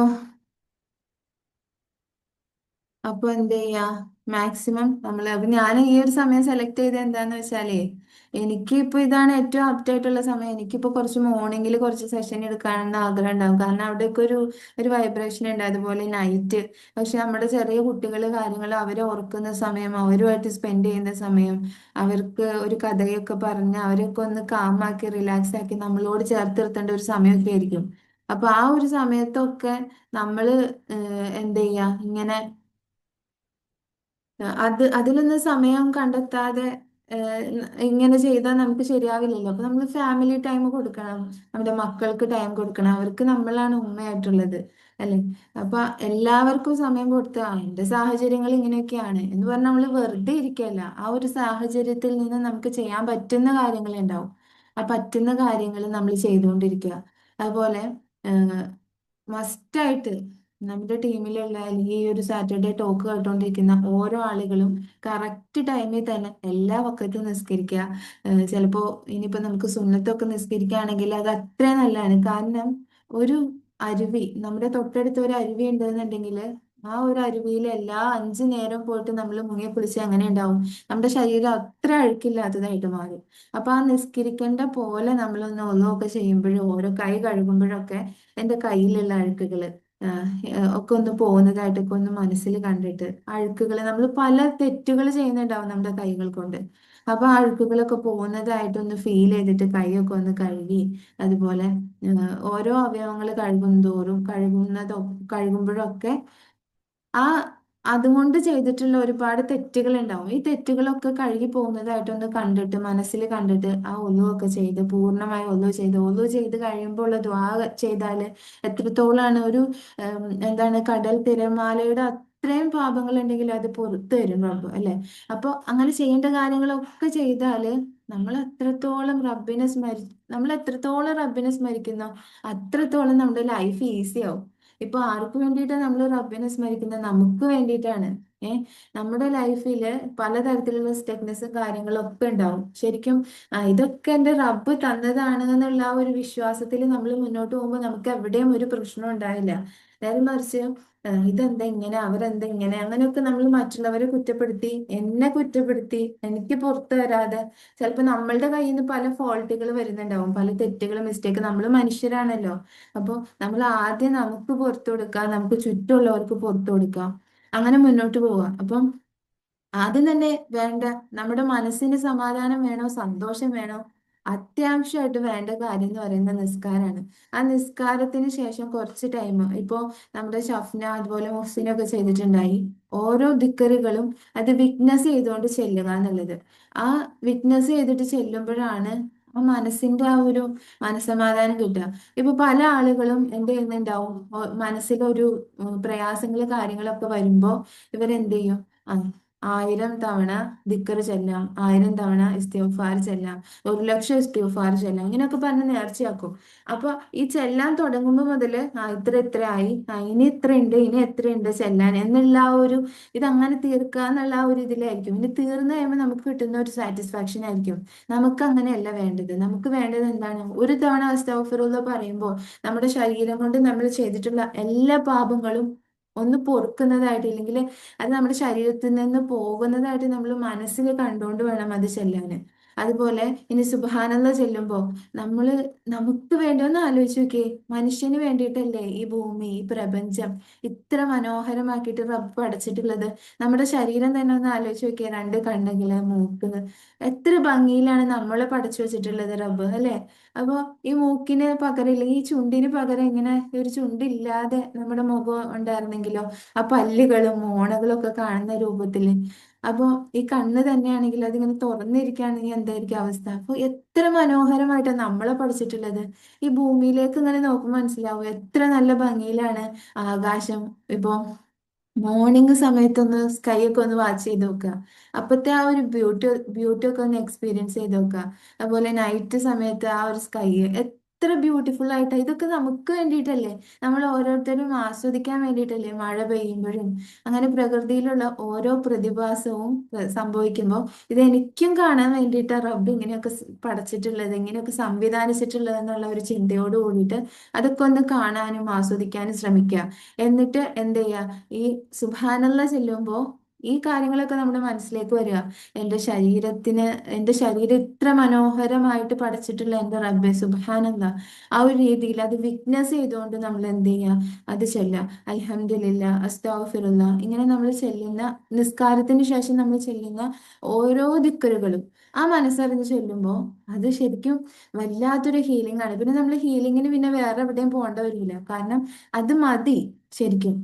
അപ്പൊ എന്ത് ചെയ്യാ, മാക്സിമം നമ്മൾ, അപ്പൊ ഞാൻ ഈ ഒരു സമയം സെലക്ട് ചെയ്ത് എന്താന്ന് വെച്ചാലേ, എനിക്ക് ഇപ്പൊ ഇതാണ് ഏറ്റവും ആപ്റ്റ് ആയിട്ടുള്ള സമയം. എനിക്കിപ്പോ കുറച്ച് മോർണിംഗിൽ കുറച്ച് സെഷൻ എടുക്കാനെന്ന് ആഗ്രഹം ഉണ്ടാവും. കാരണം അവിടെയൊക്കെ ഒരു വൈബ്രേഷൻ ഉണ്ട്. അതുപോലെ നൈറ്റ്, പക്ഷെ നമ്മുടെ ചെറിയ കുട്ടികൾ കാര്യങ്ങൾ അവരെ ഓർക്കുന്ന സമയം, അവരുമായിട്ട് സ്പെൻഡ് ചെയ്യുന്ന സമയം, അവർക്ക് ഒരു കഥയൊക്കെ പറഞ്ഞ് അവരൊക്കെ ഒന്ന് കാമാക്കി റിലാക്സ് ആക്കി നമ്മളോട് ചേർത്ത് നിർത്തേണ്ട ഒരു സമയമൊക്കെ ആയിരിക്കും. അപ്പൊ ആ ഒരു സമയത്തൊക്കെ നമ്മള് എന്ത് ചെയ്യാ, ഇങ്ങനെ അതിലൊന്നും സമയം കണ്ടെത്താതെ ഇങ്ങനെ ചെയ്താൽ നമുക്ക് ശരിയാവില്ലല്ലോ. അപ്പൊ നമ്മൾ ഫാമിലി ടൈം കൊടുക്കണം, നമ്മുടെ മക്കൾക്ക് ടൈം കൊടുക്കണം. അവർക്ക് നമ്മളാണ് ഉമ്മയായിട്ടുള്ളത്, അല്ലെ? അപ്പൊ എല്ലാവർക്കും സമയം കൊടുത്ത് എന്റെ സാഹചര്യങ്ങൾ ഇങ്ങനെയൊക്കെയാണ് എന്ന് പറഞ്ഞാൽ നമ്മൾ വെറുതെ ഇരിക്കല്ല. ആ ഒരു സാഹചര്യത്തിൽ നിന്ന് നമുക്ക് ചെയ്യാൻ പറ്റുന്ന കാര്യങ്ങൾ ഉണ്ടാവും. ആ പറ്റുന്ന കാര്യങ്ങൾ നമ്മൾ ചെയ്തുകൊണ്ടിരിക്കുക. അതുപോലെ മസ്റ്റായിട്ട് നമ്മുടെ ടീമിലുള്ള അല്ലെങ്കിൽ ഈ ഒരു സാറ്റർഡേ ടോക്ക് കേട്ടോണ്ടിരിക്കുന്ന ഓരോ ആളുകളും കറക്റ്റ് ടൈമിൽ തന്നെ എല്ലാ വക്കത്തും നിസ്കരിക്കുക. ചിലപ്പോ ഇനിയിപ്പോ നമുക്ക് സുന്നത്തൊക്കെ നിസ്കരിക്കുകയാണെങ്കിൽ അത് അത്രയും നല്ലതാണ്. കാരണം ഒരു അരുവി, നമ്മുടെ തൊട്ടടുത്ത് ഒരു അരുവി ഉണ്ടെന്നുണ്ടെങ്കിൽ ആ ഒരു അരുവിയിൽ എല്ലാ 5 നേരം പോയിട്ട് നമ്മൾ മുങ്ങി കുളിച്ച് അങ്ങനെ ഉണ്ടാവും, നമ്മുടെ ശരീരം അത്ര അഴുക്കില്ലാത്തതായിട്ട് മാറും. അപ്പൊ ആ നിസ്കരിക്കേണ്ട പോലെ നമ്മളൊന്ന് ഒന്നൊക്കെ ചെയ്യുമ്പോഴും ഓരോ കൈ കഴുകുമ്പോഴൊക്കെ എൻ്റെ കയ്യിലുള്ള അഴുക്കുകള് ഒക്കെ ഒന്ന് പോകുന്നതായിട്ടൊക്കെ ഒന്ന് മനസ്സിൽ കണ്ടിട്ട്, അഴുക്കുകൾ നമ്മൾ പല തെറ്റുകൾ ചെയ്യുന്നുണ്ടാവും നമ്മുടെ കൈകൾ കൊണ്ട്. അപ്പൊ ആ അഴുക്കുകളൊക്കെ പോകുന്നതായിട്ടൊന്ന് ഫീൽ ചെയ്തിട്ട് കൈയൊക്കെ ഒന്ന് കഴുകി, അതുപോലെ ഓരോ അവയവങ്ങൾ കഴുകും തോറും കഴുകുമ്പോഴൊക്കെ ആ അതുകൊണ്ട് ചെയ്തിട്ടുള്ള ഒരുപാട് തെറ്റുകൾ ഉണ്ടാവും. ഈ തെറ്റുകളൊക്കെ കഴുകി പോകുന്നതായിട്ടൊന്ന് കണ്ടിട്ട് മനസ്സിൽ കണ്ടിട്ട് ആ ഒലുവൊക്കെ ചെയ്ത് പൂർണ്ണമായി ഒലു ചെയ്ത് കഴിയുമ്പോൾ ഉള്ള ദുആ ചെയ്താല് എത്രത്തോളാണ് ഒരു എന്താണ്, കടൽ തിരമാലയുടെ അത്രയും പാപങ്ങൾ ഉണ്ടെങ്കിൽ അത് പുറത്തു വരും റബ്ബ്, അല്ലെ? അപ്പൊ അങ്ങനെ ചെയ്യേണ്ട കാര്യങ്ങളൊക്കെ ചെയ്താല് നമ്മൾ എത്രത്തോളം റബ്ബിനെ സ്മരിക്കുന്നോ അത്രത്തോളം നമ്മുടെ ലൈഫ് ഈസി ആവും. ഇപ്പൊ ആർക്ക് വേണ്ടിയിട്ടാണ് നമ്മൾ റബ്ബിനെ സ്മരിക്കുന്നത്? നമുക്ക് വേണ്ടിയിട്ടാണ്. നമ്മുടെ ലൈഫില് പലതരത്തിലുള്ള സ്റ്റക്നെസ്സും കാര്യങ്ങളും ഒക്കെ ഉണ്ടാവും. ശരിക്കും ഇതൊക്കെ എൻ്റെ റബ്ബ് തന്നതാണ് എന്നുള്ള ആ ഒരു വിശ്വാസത്തിൽ നമ്മൾ മുന്നോട്ട് പോകുമ്പോൾ നമുക്ക് എവിടെയും ഒരു പ്രശ്നം ഉണ്ടാവില്ല. നേരെ മറിച്ച് ഇതെന്താ ഇങ്ങനെ, അവരെന്താ ഇങ്ങനെ, അങ്ങനെയൊക്കെ നമ്മൾ മറ്റുള്ളവരെ കുറ്റപ്പെടുത്തി, എന്നെ കുറ്റപ്പെടുത്തി, എനിക്ക് പുറത്തു വരാതെ ചിലപ്പോൾ നമ്മളുടെ കയ്യിൽ നിന്ന് പല ഫോൾട്ടുകൾ വരുന്നുണ്ടാവും, പല തെറ്റുകൾ മിസ്റ്റേക്ക്, നമ്മൾ മനുഷ്യരാണല്ലോ. അപ്പോൾ നമ്മൾ ആദ്യം നമുക്ക് പുറത്തു കൊടുക്കാം, നമുക്ക് ചുറ്റുമുള്ളവർക്ക് പുറത്തു കൊടുക്കാം, അങ്ങനെ മുന്നോട്ട് പോവാം. അപ്പം ആദ്യം തന്നെ വേണ്ട, നമ്മുടെ മനസ്സിന് സമാധാനം വേണോ, സന്തോഷം വേണോ, അത്യാവശ്യമായിട്ട് വേണ്ട കാര്യം എന്ന് പറയുന്നത് നിസ്കാരമാണ്. ആ നിസ്കാരത്തിന് ശേഷം കുറച്ച് ടൈം, ഇപ്പോ നമ്മുടെ ഷഫ്ന അതുപോലെ മുഹ്സിനൊക്കെ ചെയ്തിട്ടുണ്ടായി, ഓരോ ദിക്കറുകളും അത് വിറ്റ്നസ് ചെയ്തുകൊണ്ട് ചെല്ലുക എന്നുള്ളത്. ആ വിറ്റ്നസ് ചെയ്തിട്ട് ചെല്ലുമ്പോഴാണ് ആ മനസ്സിന്റെ ആ ഒരു മനസ്സമാധാനം കിട്ടുക. ഇപ്പൊ പല ആളുകളും എന്ത് ചെയ്യുന്നുണ്ടാവും, മനസ്സിലൊരു പ്രയാസങ്ങൾ കാര്യങ്ങളൊക്കെ വരുമ്പോ ഇവരെന്ത് ചെയ്യും, 1000 തവണ ദിക്ർ ചെല്ലാം, 1000 തവണ ഇസ്തിഗ്ഫാർ ചെല്ലാം, 1,00,000 ഇസ്തിഗ്ഫാർ ചെല്ലാം, ഇങ്ങനെയൊക്കെ പറഞ്ഞ് നേർച്ചയാക്കും. അപ്പൊ ഈ ചെല്ലാൻ തുടങ്ങുമ്പോൾ മുതല് ഇത്ര ഇത്ര ആയി, ഇനി ഇത്ര ഉണ്ട്, ഇനി എത്രയുണ്ട് ചെല്ലാൻ എന്നുള്ള ആ ഒരു ഇതങ്ങനെ തീർക്കുക എന്നുള്ള ആ ഒരു ഇതിലായിരിക്കും. ഇനി തീർന്നു കഴിയുമ്പോൾ നമുക്ക് കിട്ടുന്ന ഒരു സാറ്റിസ്ഫാക്ഷൻ ആയിരിക്കും. നമുക്ക് അങ്ങനെയല്ല വേണ്ടത്. നമുക്ക് വേണ്ടത് എന്താണ്? ഒരു തവണ അസ്തഗ്ഫിറുല്ലാ പറയുമ്പോൾ നമ്മുടെ ശരീരം കൊണ്ട് നമ്മൾ ചെയ്തിട്ടുള്ള എല്ലാ പാപങ്ങളും ഒന്ന് പൊറുക്കുന്നതായിട്ട്, ഇല്ലെങ്കിൽ അത് നമ്മുടെ ശരീരത്തിൽ നിന്ന് പോകുന്നതായിട്ട് നമ്മൾ മനസ്സിൽ കണ്ടുകൊണ്ട് വേണം അത് ചെല്ലാന്. അതുപോലെ ഇനി സുബ്ഹാനല്ലാ ചെല്ലുമ്പോൾ നമ്മള് നമുക്ക് വേണ്ടി ഒന്ന് ആലോചിച്ച് നോക്കിയേ. മനുഷ്യന് വേണ്ടിയിട്ടല്ലേ ഈ ഭൂമി, ഈ പ്രപഞ്ചം ഇത്ര മനോഹരമാക്കിയിട്ട് റബ്ബ് പടച്ചിട്ടുള്ളത്. നമ്മുടെ ശരീരം തന്നെ ഒന്ന് ആലോചിച്ച് നോക്കിയേ. രണ്ട് കണ്ണുകള്, മൂക്ക്, എത്ര ഭംഗിയിലാണ് നമ്മളെ പടച്ചു വെച്ചിട്ടുള്ളത് റബ്ബ്, അല്ലെ? അപ്പൊ ഈ മൂക്കിന് പകരം, ഇല്ലെങ്കിൽ ഈ ചുണ്ടിന് പകരം ഇങ്ങനെ ഒരു ചുണ്ടില്ലാതെ നമ്മുടെ മുഖം ഉണ്ടായിരുന്നെങ്കിലോ, ആ പല്ലുകളും മോണകളും ഒക്കെ കാണുന്ന രൂപത്തില്. അപ്പൊ ഈ കണ്ണ് തന്നെയാണെങ്കിൽ അതിങ്ങനെ തുറന്നിരിക്കുകയാണെങ്കിൽ എന്തായിരിക്കും അവസ്ഥ? അപ്പൊ എത്ര മനോഹരമായിട്ടാണ് നമ്മളെ പഠിച്ചിട്ടുള്ളത്. ഈ ഭൂമിയിലേക്ക് ഇങ്ങനെ നോക്കുമ്പോൾ മനസ്സിലാവും എത്ര നല്ല ഭംഗിയിലാണ് ആകാശം. ഇപ്പൊ മോർണിംഗ് സമയത്തൊന്ന് സ്കൈ ഒക്കെ ഒന്ന് വാച്ച് ചെയ്ത് നോക്കുക. അപ്പത്തെ ആ ഒരു ബ്യൂട്ടി ഒക്കെ ഒന്ന് എക്സ്പീരിയൻസ് ചെയ്ത് നോക്കുക. അതുപോലെ നൈറ്റ് സമയത്ത് ആ ഒരു സ്കൈ എത്ര ബ്യൂട്ടിഫുൾ ആയിട്ടാ. ഇതൊക്കെ നമുക്ക് വേണ്ടിയിട്ടല്ലേ, നമ്മൾ ഓരോരുത്തരും ആസ്വദിക്കാൻ വേണ്ടിയിട്ടല്ലേ മഴ പെയ്യുമ്പോഴും അങ്ങനെ പ്രകൃതിയിലുള്ള ഓരോ പ്രതിഭാസവും സംഭവിക്കുമ്പോൾ ഇത് എനിക്കും കാണാൻ വേണ്ടിയിട്ട് റബ്ബ് ഇങ്ങനെയൊക്കെ പടച്ചിട്ടുള്ളത്, ഇങ്ങനെയൊക്കെ സംവിധാനിച്ചിട്ടുള്ളത് എന്നുള്ള ഒരു ചിന്തയോട് കൂടിയിട്ട് അതൊക്കെ ഒന്ന് കാണാനും ആസ്വദിക്കാനും ശ്രമിക്കുക. എന്നിട്ട് എന്ത് ചെയ്യുക? ഈ സുബ്ഹാനല്ലാ ചെല്ലുമ്പോൾ ഈ കാര്യങ്ങളൊക്കെ നമ്മുടെ മനസ്സിലേക്ക് വരിക. എൻ്റെ ശരീരത്തിന്, എൻ്റെ ശരീരം ഇത്ര മനോഹരമായിട്ട് പടച്ചിട്ടുള്ള എൻ്റെ റബ്ബെ സുബ്ഹാനല്ലാ, ആ ഒരു രീതിയിൽ അത് വിറ്റ്നസ് ചെയ്തുകൊണ്ട് നമ്മൾ എന്ത് ചെയ്യുക? അത് ചെല്ലുക. അൽഹംദുലില്ലാ, അസ്തഗ്ഫിറുല്ലാ, ഇങ്ങനെ നമ്മൾ ചെല്ലുന്ന, നിസ്കാരത്തിന് ശേഷം നമ്മൾ ചെല്ലുന്ന ഓരോ ദിക്റുകളും ആ മനസ്സറിഞ്ഞ് ചൊല്ലുമ്പോൾ അത് ശരിക്കും വല്ലാത്തൊരു ഹീലിംഗ് ആണ്. പിന്നെ നമ്മൾ ഹീലിങ്ങിന് പിന്നെ വേറെ എവിടെയും പോകേണ്ട വരില്ല. കാരണം അത് മതി ശരിക്കും.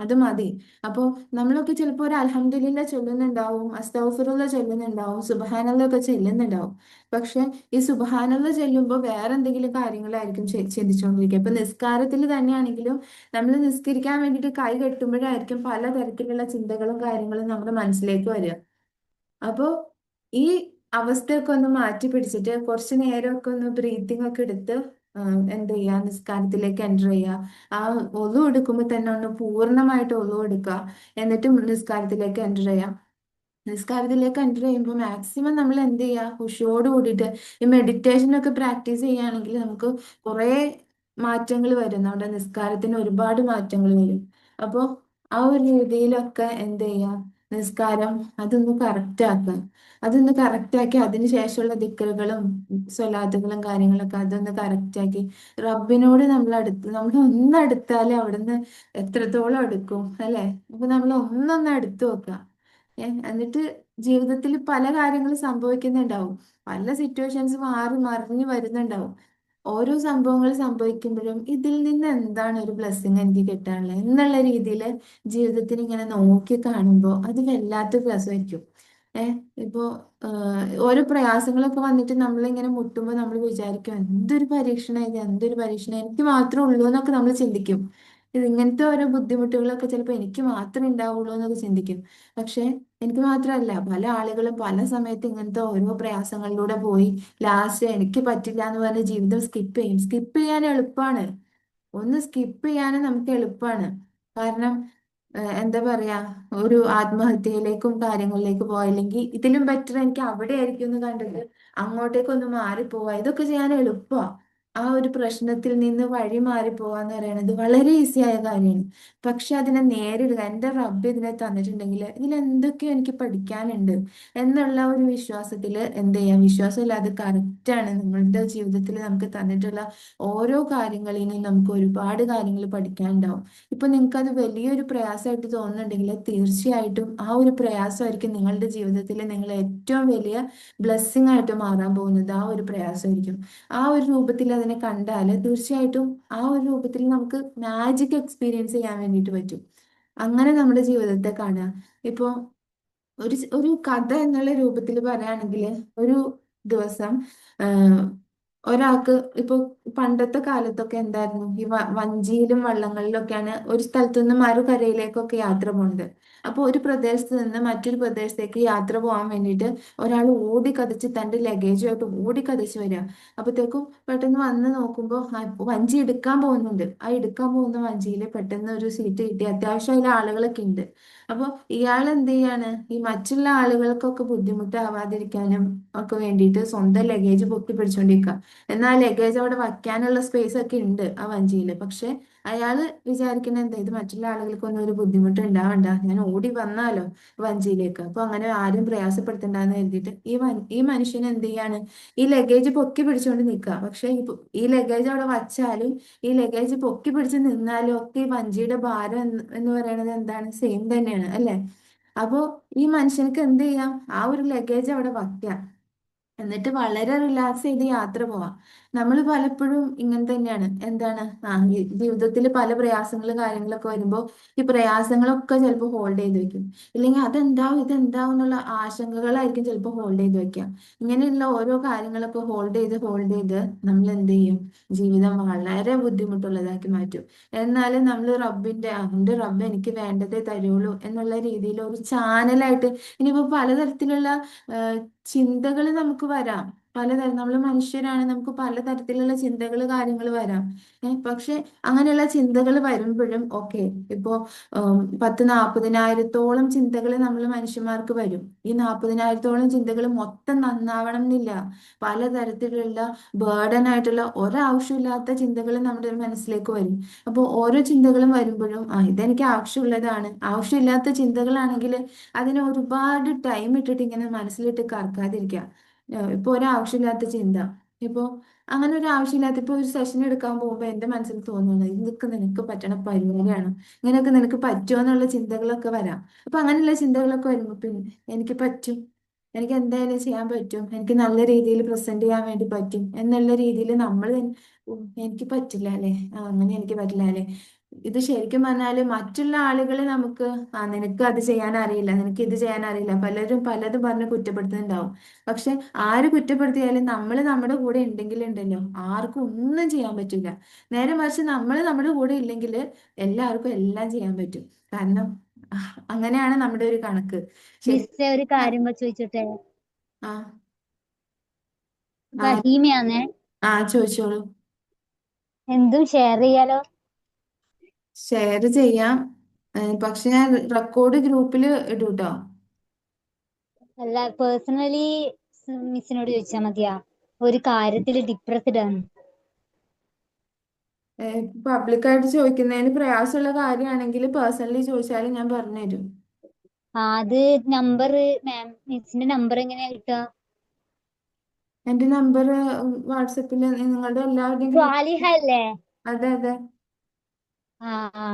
അത് മതി. അപ്പോൾ നമ്മളൊക്കെ ചിലപ്പോൾ ഒരു അൽഹംദുലില്ലാ ചൊല്ലുന്നുണ്ടാവും, അസ്തഗ്ഫിറുല്ലാ ചൊല്ലുന്നുണ്ടാവും, സുബ്ഹാനല്ലാ ഒക്കെ ചെല്ലുന്നുണ്ടാവും. പക്ഷെ ഈ സുബ്ഹാനല്ലാ ചെല്ലുമ്പോൾ വേറെ എന്തെങ്കിലും കാര്യങ്ങളായിരിക്കും ചിന്തിച്ചുകൊണ്ടിരിക്കുക. ഇപ്പൊ നിസ്കാരത്തിൽ തന്നെയാണെങ്കിലും നമ്മൾ നിസ്കരിക്കാൻ വേണ്ടിയിട്ട് കൈ കെട്ടുമ്പോഴായിരിക്കും പലതരത്തിലുള്ള ചിന്തകളും കാര്യങ്ങളും നമ്മുടെ മനസ്സിലേക്ക് വരിക. അപ്പോ ഈ അവസ്ഥയൊക്കെ ഒന്ന് മാറ്റി പിടിച്ചിട്ട് കുറച്ച് നേരമൊക്കെ ഒന്ന് ബ്രീത്തിങ് ഒക്കെ എടുത്ത് എന്ത് ചെയ്യുക? നിസ്കാരത്തിലേക്ക് എൻ്റർ ചെയ്യുക. ആ ഒളു എടുക്കുമ്പോൾ തന്നെ ഒന്ന് പൂർണ്ണമായിട്ട് ഒളു എടുക്കുക. എന്നിട്ട് നിസ്കാരത്തിലേക്ക് എൻ്റർ ചെയ്യാം. നിസ്കാരത്തിലേക്ക് എൻ്റർ ചെയ്യുമ്പോൾ മാക്സിമം നമ്മൾ എന്ത് ചെയ്യുക? ഖുശുവോട് കൂടിയിട്ട് ഈ മെഡിറ്റേഷൻ ഒക്കെ പ്രാക്ടീസ് ചെയ്യുകയാണെങ്കിൽ നമുക്ക് കുറേ മാറ്റങ്ങൾ വരും. നമ്മുടെ നിസ്കാരത്തിന് ഒരുപാട് മാറ്റങ്ങൾ വരും. അപ്പോൾ ആ ഒരു രീതിയിലൊക്കെ എന്ത് ചെയ്യുക? നിസ്കാരം അതൊന്ന് കറക്റ്റ് ആക്കുക. അതൊന്ന് കറക്റ്റ് ആക്കി അതിന് ശേഷമുള്ള ദിക്റുകളും സ്വലാത്തുകളും കാര്യങ്ങളൊക്കെ അതൊന്ന് കറക്റ്റ് ആക്കി റബ്ബിനോട് നമ്മൾ ഒന്ന് അടുത്താലേ അവിടുന്ന് എത്രത്തോളം അടുക്കും, അല്ലെ? അപ്പൊ നമ്മൾ ഒന്നൊന്ന് അടുത്ത് നോക്കുക. എന്നിട്ട് ജീവിതത്തിൽ പല കാര്യങ്ങളും സംഭവിക്കുന്നുണ്ടാവും. പല സിറ്റുവേഷൻസ് മാറി മറിഞ്ഞു വരുന്നുണ്ടാവും. ഓരോ സംഭവങ്ങൾ സംഭവിക്കുമ്പോഴും ഇതിൽ നിന്ന് എന്താണ് ഒരു ബ്ലെസ്സിങ് എനിക്ക് കിട്ടാനുള്ളത് എന്നുള്ള രീതിയിൽ ജീവിതത്തിന് ഇങ്ങനെ നോക്കി കാണുമ്പോൾ അത് വല്ലാത്തൊരു രസമായിരിക്കും. ഏഹ് ഇപ്പോ ഓരോ പ്രയാസങ്ങളൊക്കെ വന്നിട്ട് നമ്മളിങ്ങനെ മുട്ടുമ്പോൾ നമ്മൾ വിചാരിക്കും എന്തൊരു പരീക്ഷണം ഇത്, എന്തൊരു പരീക്ഷണം, എനിക്ക് മാത്രമേ ഉള്ളൂ എന്നൊക്കെ നമ്മൾ ചിന്തിക്കും. ഇങ്ങനത്തെ ഓരോ ബുദ്ധിമുട്ടുകളൊക്കെ ചിലപ്പോൾ എനിക്ക് മാത്രമേ ഉണ്ടാവുള്ളൂ എന്നൊക്കെ ചിന്തിക്കും. പക്ഷെ എനിക്ക് മാത്രമല്ല, പല ആളുകളും പല സമയത്ത് ഇങ്ങനത്തെ ഓരോ പ്രയാസങ്ങളിലൂടെ പോയി ലാസ്റ്റ് എനിക്ക് പറ്റില്ല എന്ന് പറഞ്ഞ് ജീവിതം സ്കിപ്പ് ചെയ്യും. സ്കിപ്പ് ചെയ്യാൻ എളുപ്പമാണ്. ഒന്ന് സ്കിപ്പ് ചെയ്യാനും നമുക്ക് എളുപ്പമാണ്. കാരണം എന്താ പറയാ, ഒരു ആത്മഹത്യയിലേക്കും കാര്യങ്ങളിലേക്ക് പോയില്ലെങ്കിൽ ഇതിലും ബെറ്റർ എനിക്ക് അവിടെ ആയിരിക്കും എന്ന് കണ്ടിട്ട് അങ്ങോട്ടേക്കൊന്ന് മാറിപ്പോവാ, ഇതൊക്കെ ചെയ്യാൻ എളുപ്പമാണ്. ആ ഒരു പ്രശ്നത്തിൽ നിന്ന് വഴി മാറിപ്പോവാന്ന് പറയുന്നത് വളരെ ഈസി ആയ കാര്യമാണ്. പക്ഷെ അതിനെ നേരിടുക, എൻ്റെ റബ്ബ് ഇതിനെ തന്നിട്ടുണ്ടെങ്കിൽ ഇതിൽ എന്തൊക്കെയോ എനിക്ക് പഠിക്കാനുണ്ട് എന്നുള്ള ഒരു വിശ്വാസത്തിൽ എന്ത് ചെയ്യാം? വിശ്വാസമില്ല, അത് കറക്റ്റാണ്. നമ്മളുടെ ജീവിതത്തിൽ നമുക്ക് തന്നിട്ടുള്ള ഓരോ കാര്യങ്ങളിൽ നിന്നും നമുക്ക് ഒരുപാട് കാര്യങ്ങൾ പഠിക്കാനുണ്ടാവും. ഇപ്പൊ നിങ്ങൾക്ക് അത് വലിയൊരു പ്രയാസമായിട്ട് തോന്നുന്നുണ്ടെങ്കിൽ തീർച്ചയായിട്ടും ആ ഒരു പ്രയാസമായിരിക്കും നിങ്ങളുടെ ജീവിതത്തിൽ നിങ്ങൾ ഏറ്റവും വലിയ ബ്ലെസ്സിങ് ആയിട്ട് മാറാൻ പോകുന്നത്. ആ ഒരു പ്രയാസമായിരിക്കും. ആ ഒരു രൂപത്തിൽ അതിനെ കണ്ടാൽ തീർച്ചയായിട്ടും ആ ഒരു രൂപത്തിൽ നമുക്ക് മാജിക് എക്സ്പീരിയൻസ് ചെയ്യാൻ വേണ്ടിയിട്ട് പറ്റും. അങ്ങനെ നമ്മുടെ ജീവിതത്തെ കാണുക. ഇപ്പൊ ഒരു കഥ എന്നുള്ള രൂപത്തിൽ പറയുകയാണെങ്കിൽ ഒരു ദിവസം ആഹ്, ഒരാൾക്ക് ഇപ്പൊ പണ്ടത്തെ കാലത്തൊക്കെ എന്തായിരുന്നു, ഈ വഞ്ചിയിലും വള്ളങ്ങളിലൊക്കെയാണ് ഒരു സ്ഥലത്തു നിന്ന് മറുകരയിലേക്കൊക്കെ യാത്ര പോകുന്നത്. അപ്പോൾ ഒരു പ്രദേശത്ത് നിന്ന് മറ്റൊരു പ്രദേശത്തേക്ക് യാത്ര പോകാൻ വേണ്ടിയിട്ട് ഒരാൾ ഓടിക്കതച്ച് തൻ്റെ ലഗേജുമായിട്ട് ഓടിക്കതച്ച് വരിക. അപ്പോഴത്തേക്കും പെട്ടെന്ന് വന്ന് നോക്കുമ്പോൾ വഞ്ചി എടുക്കാൻ പോകുന്നുണ്ട്. ആ എടുക്കാൻ പോകുന്ന വഞ്ചിയിൽ പെട്ടെന്ന് ഒരു സീറ്റ് കിട്ടി. അത്യാവശ്യം അതിൽ ആളുകളൊക്കെ ഉണ്ട്. അപ്പോൾ ഇയാൾ എന്ത് ചെയ്യാണ്, ഈ മറ്റുള്ള ആളുകൾക്കൊക്കെ ബുദ്ധിമുട്ടാവാതിരിക്കാനും ഒക്കെ വേണ്ടിയിട്ട് സ്വന്തം ലഗേജ് പൊക്കി പിടിച്ചോണ്ടിരിക്കുക. എന്നാൽ ലഗേജ് അവിടെ വയ്ക്കാനുള്ള സ്പേസ് ഒക്കെ ഉണ്ട് ആ വഞ്ചിയിൽ. പക്ഷെ അയാള് വിചാരിക്കുന്ന എന്താ, ഇത് മറ്റുള്ള ആളുകൾക്കൊന്നും ഒരു ബുദ്ധിമുട്ട് ഉണ്ടാവണ്ട, ഞാൻ ഓടി വന്നാലോ വഞ്ചിയിലേക്ക്, അപ്പൊ അങ്ങനെ ആരും പ്രയാസപ്പെടുത്തണ്ടെന്ന് കരുതിയിട്ട് ഈ മനുഷ്യൻ എന്ത് ചെയ്യാണ്, ഈ ലഗേജ് പൊക്കി പിടിച്ചുകൊണ്ട് നിൽക്കുക. പക്ഷെ ഈ ലഗേജ് അവിടെ വച്ചാലും ഈ ലഗേജ് പൊക്കി പിടിച്ച് നിന്നാലും ഒക്കെ ഈ വഞ്ചിയുടെ ഭാരം എന്ന് പറയുന്നത് എന്താണ്, സെയിം തന്നെയാണ് അല്ലെ? അപ്പോ ഈ മനുഷ്യർക്ക് എന്ത് ചെയ്യാം, ആ ഒരു ലഗേജ് അവിടെ വയ്ക്കാം, എന്നിട്ട് വളരെ റിലാക്സ് ചെയ്ത് യാത്ര പോവാം. നമ്മൾ പലപ്പോഴും ഇങ്ങനെ തന്നെയാണ്. എന്താണ്, ഈ ജീവിതത്തിൽ പല പ്രയാസങ്ങളും കാര്യങ്ങളൊക്കെ വരുമ്പോൾ ഈ പ്രയാസങ്ങളൊക്കെ ചിലപ്പോൾ ഹോൾഡ് ചെയ്ത് വെക്കും. ഇല്ലെങ്കിൽ അതെന്താവും ഇതെന്താവും എന്നുള്ള ആശങ്കകളായിരിക്കും ചിലപ്പോൾ ഹോൾഡ് ചെയ്ത് വെക്കാം. ഇങ്ങനെയുള്ള ഓരോ കാര്യങ്ങളൊക്കെ ഹോൾഡ് ചെയ്ത് നമ്മൾ എന്ത് ചെയ്യും, ജീവിതം വളരെ ബുദ്ധിമുട്ടുള്ളതാക്കി മാറ്റും. എന്നാലും നമ്മൾ എൻ്റെ റബ്ബ് എനിക്ക് വേണ്ടതേ തരുള്ളൂ എന്നുള്ള രീതിയിൽ ഒരു ചാനലായിട്ട് ഇനിയിപ്പോൾ പലതരത്തിലുള്ള ചിന്തകൾ നമുക്ക് വരാം. പലതരം, നമ്മൾ മനുഷ്യരാണ്, നമുക്ക് പലതരത്തിലുള്ള ചിന്തകൾ കാര്യങ്ങൾ വരാം. പക്ഷെ അങ്ങനെയുള്ള ചിന്തകൾ വരുമ്പോഴും ഓക്കെ, ഇപ്പോ 10-40,000-ഓളം ചിന്തകൾ നമ്മൾ മനുഷ്യന്മാർക്ക് വരും. ഈ 40,000-ഓളം ചിന്തകൾ മൊത്തം നന്നാവണം എന്നില്ല. പലതരത്തിലുള്ള ബേർഡൻ ആയിട്ടുള്ള ഒരാവശ്യമില്ലാത്ത ചിന്തകൾ നമ്മുടെ മനസ്സിലേക്ക് വരും. അപ്പോൾ ഓരോ ചിന്തകളും വരുമ്പോഴും ഇതെനിക്ക് ആവശ്യമുള്ളതാണ്, ആവശ്യമില്ലാത്ത ചിന്തകളാണെങ്കിൽ അതിന് ഒരുപാട് ടൈം ഇട്ടിട്ട് ഇങ്ങനെ മനസ്സിലിട്ട് കറക്കാതിരിക്കുക. ഇപ്പൊ ഒരാവശ്യമില്ലാത്ത ചിന്ത, ഇപ്പൊ അങ്ങനെ ഒരു ആവശ്യമില്ലാത്ത, ഇപ്പൊ ഒരു സെഷൻ എടുക്കാൻ പോകുമ്പോൾ എന്റെ മനസ്സിൽ തോന്നുന്നത് ഇതൊക്കെ നിനക്ക് പറ്റണ പരിപാടിയാണ്, ഇങ്ങനെയൊക്കെ നിനക്ക് പറ്റുമോ എന്നുള്ള ചിന്തകളൊക്കെ വരാം. അപ്പൊ അങ്ങനെയുള്ള ചിന്തകളൊക്കെ വരുമ്പോൾ പിന്നെ എനിക്ക് പറ്റും, എനിക്ക് എന്തായാലും ചെയ്യാൻ പറ്റും, എനിക്ക് നല്ല രീതിയിൽ പ്രസന്റ് ചെയ്യാൻ വേണ്ടി പറ്റും എന്നുള്ള രീതിയിൽ നമ്മൾ എനിക്ക് പറ്റില്ല അല്ലെ, അങ്ങനെ എനിക്ക് പറ്റില്ല അല്ലെ. ഇത് ശരിക്കും പറഞ്ഞാല് മറ്റുള്ള ആളുകളെ നമുക്ക് നിനക്ക് അത് ചെയ്യാൻ അറിയില്ല, നിനക്ക് ഇത് ചെയ്യാൻ അറിയില്ല, പലരും പലതും പറഞ്ഞ് കുറ്റപ്പെടുത്തുന്നുണ്ടാവും. പക്ഷെ ആര് കുറ്റപ്പെടുത്തിയാലും നമ്മൾ നമ്മുടെ കൂടെ ഉണ്ടെങ്കിൽ ഉണ്ടല്ലോ, ആർക്കും ഒന്നും ചെയ്യാൻ പറ്റില്ല. നേരെ മറിച്ച് നമ്മൾ നമ്മുടെ കൂടെ ഇല്ലെങ്കിൽ എല്ലാവർക്കും എല്ലാം ചെയ്യാൻ പറ്റും. കാരണം അങ്ങനെയാണ് നമ്മുടെ ഒരു കണക്ക്. ശരി. മിസ്സേ ഒരു കാര്യം ചോദിച്ചോട്ടെ? ആ ആ ഫഹീമയാന്നേ. ചോദിച്ചോളൂ. എന്തും ഷെയർ ചെയ്യാലോ. ഷെയർ ചെയ്യാം. പക്ഷെ ഞാൻ റെക്കോർഡ് ഗ്രൂപ്പിൽ ഇടൂട്ടോ. അല്ല, പേഴ്സണലി മിസ്സിനോട് ചോദിച്ചാൽ മതിയാ. ഒരു കാര്യത്തിൽ ഡിപ്രസ്ഡ് ആണ്. പബ്ലിക്കായിട്ട് ചോദിക്കുന്നതിന് പ്രയാസമുള്ള കാര്യമാണെങ്കിൽ പേഴ്സണലി ചോദിച്ചാലും ഞാൻ പറഞ്ഞുതരും. അത് നമ്പർ, മിസ്സിന്റെ നമ്പർ എങ്ങനെയാ കിട്ടുക? എന്റെ നമ്പർ വാട്സപ്പിൽ നിങ്ങളുടെ എല്ലാവരുടെയും സ്വാലിഹ അല്ലേ? അതെ അതെ. ആ ആ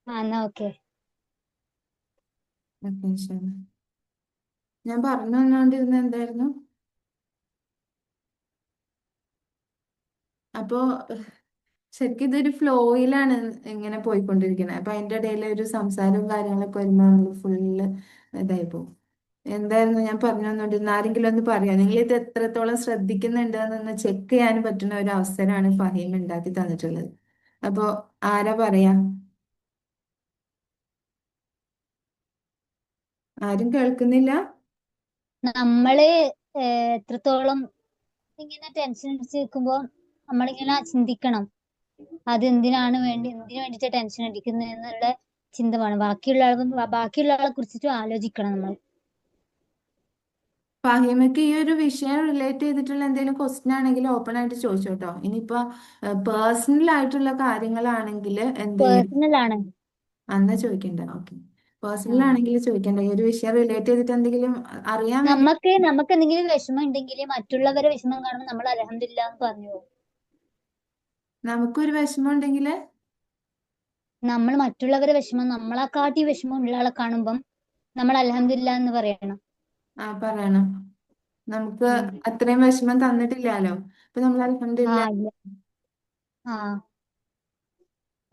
എന്നാ ഓക്കെ. ഓക്കെ ശരി. ഞാൻ പറഞ്ഞു തന്നോണ്ടിരുന്ന എന്തായിരുന്നു? അപ്പോ ശരിക്കും ഇതൊരു ഫ്ലോയിലാണ് ഇങ്ങനെ പോയിക്കൊണ്ടിരിക്കുന്നത്. അപ്പൊ അതിന്റെ ഇടയിൽ ഒരു സംസാരവും കാര്യങ്ങളൊക്കെ വരുമ്പോൾ നമ്മൾ ഫുള്ള് ഇതായി പോകും. എന്തായിരുന്നു ഞാൻ പറഞ്ഞു തന്നോണ്ടിരുന്ന, ആരെങ്കിലും ഒന്ന് പറയാം, നിങ്ങൾ ഇത് എത്രത്തോളം ശ്രദ്ധിക്കുന്നുണ്ട് എന്നൊന്ന് ചെക്ക് ചെയ്യാൻ പറ്റുന്ന ഒരു അവസരമാണ് ഫഹീം ഉണ്ടാക്കി തന്നിട്ടുള്ളത്. അപ്പോ ആരാ പറയാ? ആരും കേൾക്കുന്നില്ല. നമ്മള് എത്രത്തോളം ഇങ്ങനെ ടെൻഷൻ അടിച്ച് നിൽക്കുമ്പോ നമ്മളിങ്ങനെ ചിന്തിക്കണം, അത് എന്തിനു വേണ്ടിയിട്ട് ടെൻഷൻ അടിക്കുന്നത് എന്നുള്ള ചിന്ത വേണം. ബാക്കിയുള്ള ആളെ കുറിച്ചിട്ട് ആലോചിക്കണം നമ്മൾ. ഫഹീമക്ക് ഈ ഒരു വിഷയം റിലേറ്റ് ചെയ്തിട്ടുള്ള എന്തെങ്കിലും ക്വസ്റ്റ്യൻ ആണെങ്കിൽ ഓപ്പൺ ആയിട്ട് ചോദിച്ചോട്ടോ. ഇനിയിപ്പോ പേഴ്സണൽ ആയിട്ടുള്ള കാര്യങ്ങളാണെങ്കിൽ എന്ത് ചെയ്യും, പേഴ്സണൽ ആണ്. അന്ന് ചോദിക്കണ്ട. ഓക്കെ, ആ പേഴ്സണൽ ആണെങ്കിൽ ചോദിക്കണ്ട. ഈ ഒരു വിഷയം റിലേറ്റ് ചെയ്തിട്ട് എന്തെങ്കിലും അറിയാൻ വേണ്ടി. നമുക്ക് എന്തെങ്കിലും വിഷമം ഉണ്ടെങ്കിൽ മറ്റുള്ളവരെ വിഷമം കാണുമ്പോൾ നമ്മൾ അൽഹംദുലില്ലാ എന്ന് പറഞ്ഞു പോകും. നമുക്കൊരു വിഷമം ഉണ്ടെങ്കിൽ നമ്മൾ മറ്റുള്ളവരെ വിഷമം, നമ്മളെക്കാട്ടി വിഷമം ഉള്ള ആളെ കാണുമ്പം നമ്മൾ അൽഹംദുലില്ലാ എന്ന് പറയണം. പറയണം. നമുക്ക് ഉം. അത്രയും വിഷമം തന്നിട്ടില്ലാലോ, അപ്പൊ നമ്മൾ ആ അൽഹംദുലില്ലാ. ഇല്ല. ആ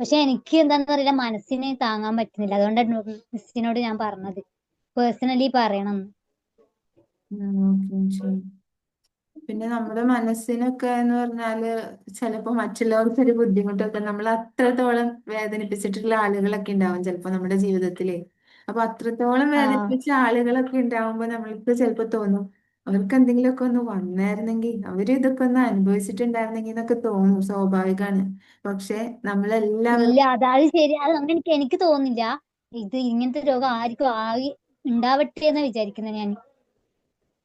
പക്ഷെ എനിക്ക് എന്താന്ന് അറിയില്ല, മനസ്സിന് താങ്ങാൻ പറ്റുന്നില്ല. അതുകൊണ്ടാണ് മിസ്സിനോട് ഞാൻ പറഞ്ഞത് പേഴ്സണലി പറയണം. ഓക്കെ ശരി. പിന്നെ നമ്മുടെ മനസ്സിനൊക്കെ എന്ന് പറഞ്ഞാല് ചിലപ്പോ മറ്റുള്ളവർക്ക് ഒരു ബുദ്ധിമുട്ടൊക്കെ നമ്മൾ അത്രത്തോളം വേദനിപ്പിച്ചിട്ടുള്ള ആളുകളൊക്കെ ഉണ്ടാവും ചിലപ്പോ നമ്മുടെ ജീവിതത്തില്. അപ്പൊ അത്രത്തോളം ആ വേദനിപ്പിച്ച ആളുകളൊക്കെ ഉണ്ടാവുമ്പോ നമ്മൾക്ക് ചിലപ്പോ തോന്നും അവർക്ക് എന്തെങ്കിലുമൊക്കെ ഒന്ന് വന്നായിരുന്നെങ്കിൽ അവര് ഇതൊക്കെ ഒന്ന് അനുഭവിച്ചിട്ടുണ്ടായിരുന്നെങ്കിൽ എന്നൊക്കെ തോന്നും, സ്വാഭാവികമാണ്. പക്ഷെ നമ്മളെല്ലാവരും ഇല്ല അതായത് ശരി, അത് അങ്ങനെ എനിക്ക് തോന്നുന്നില്ല. ഇത് ഇങ്ങനത്തെ രോഗം ആർക്കും ഉണ്ടാവട്ടെ എന്ന് വിചാരിക്കുന്നത് ഞാൻ.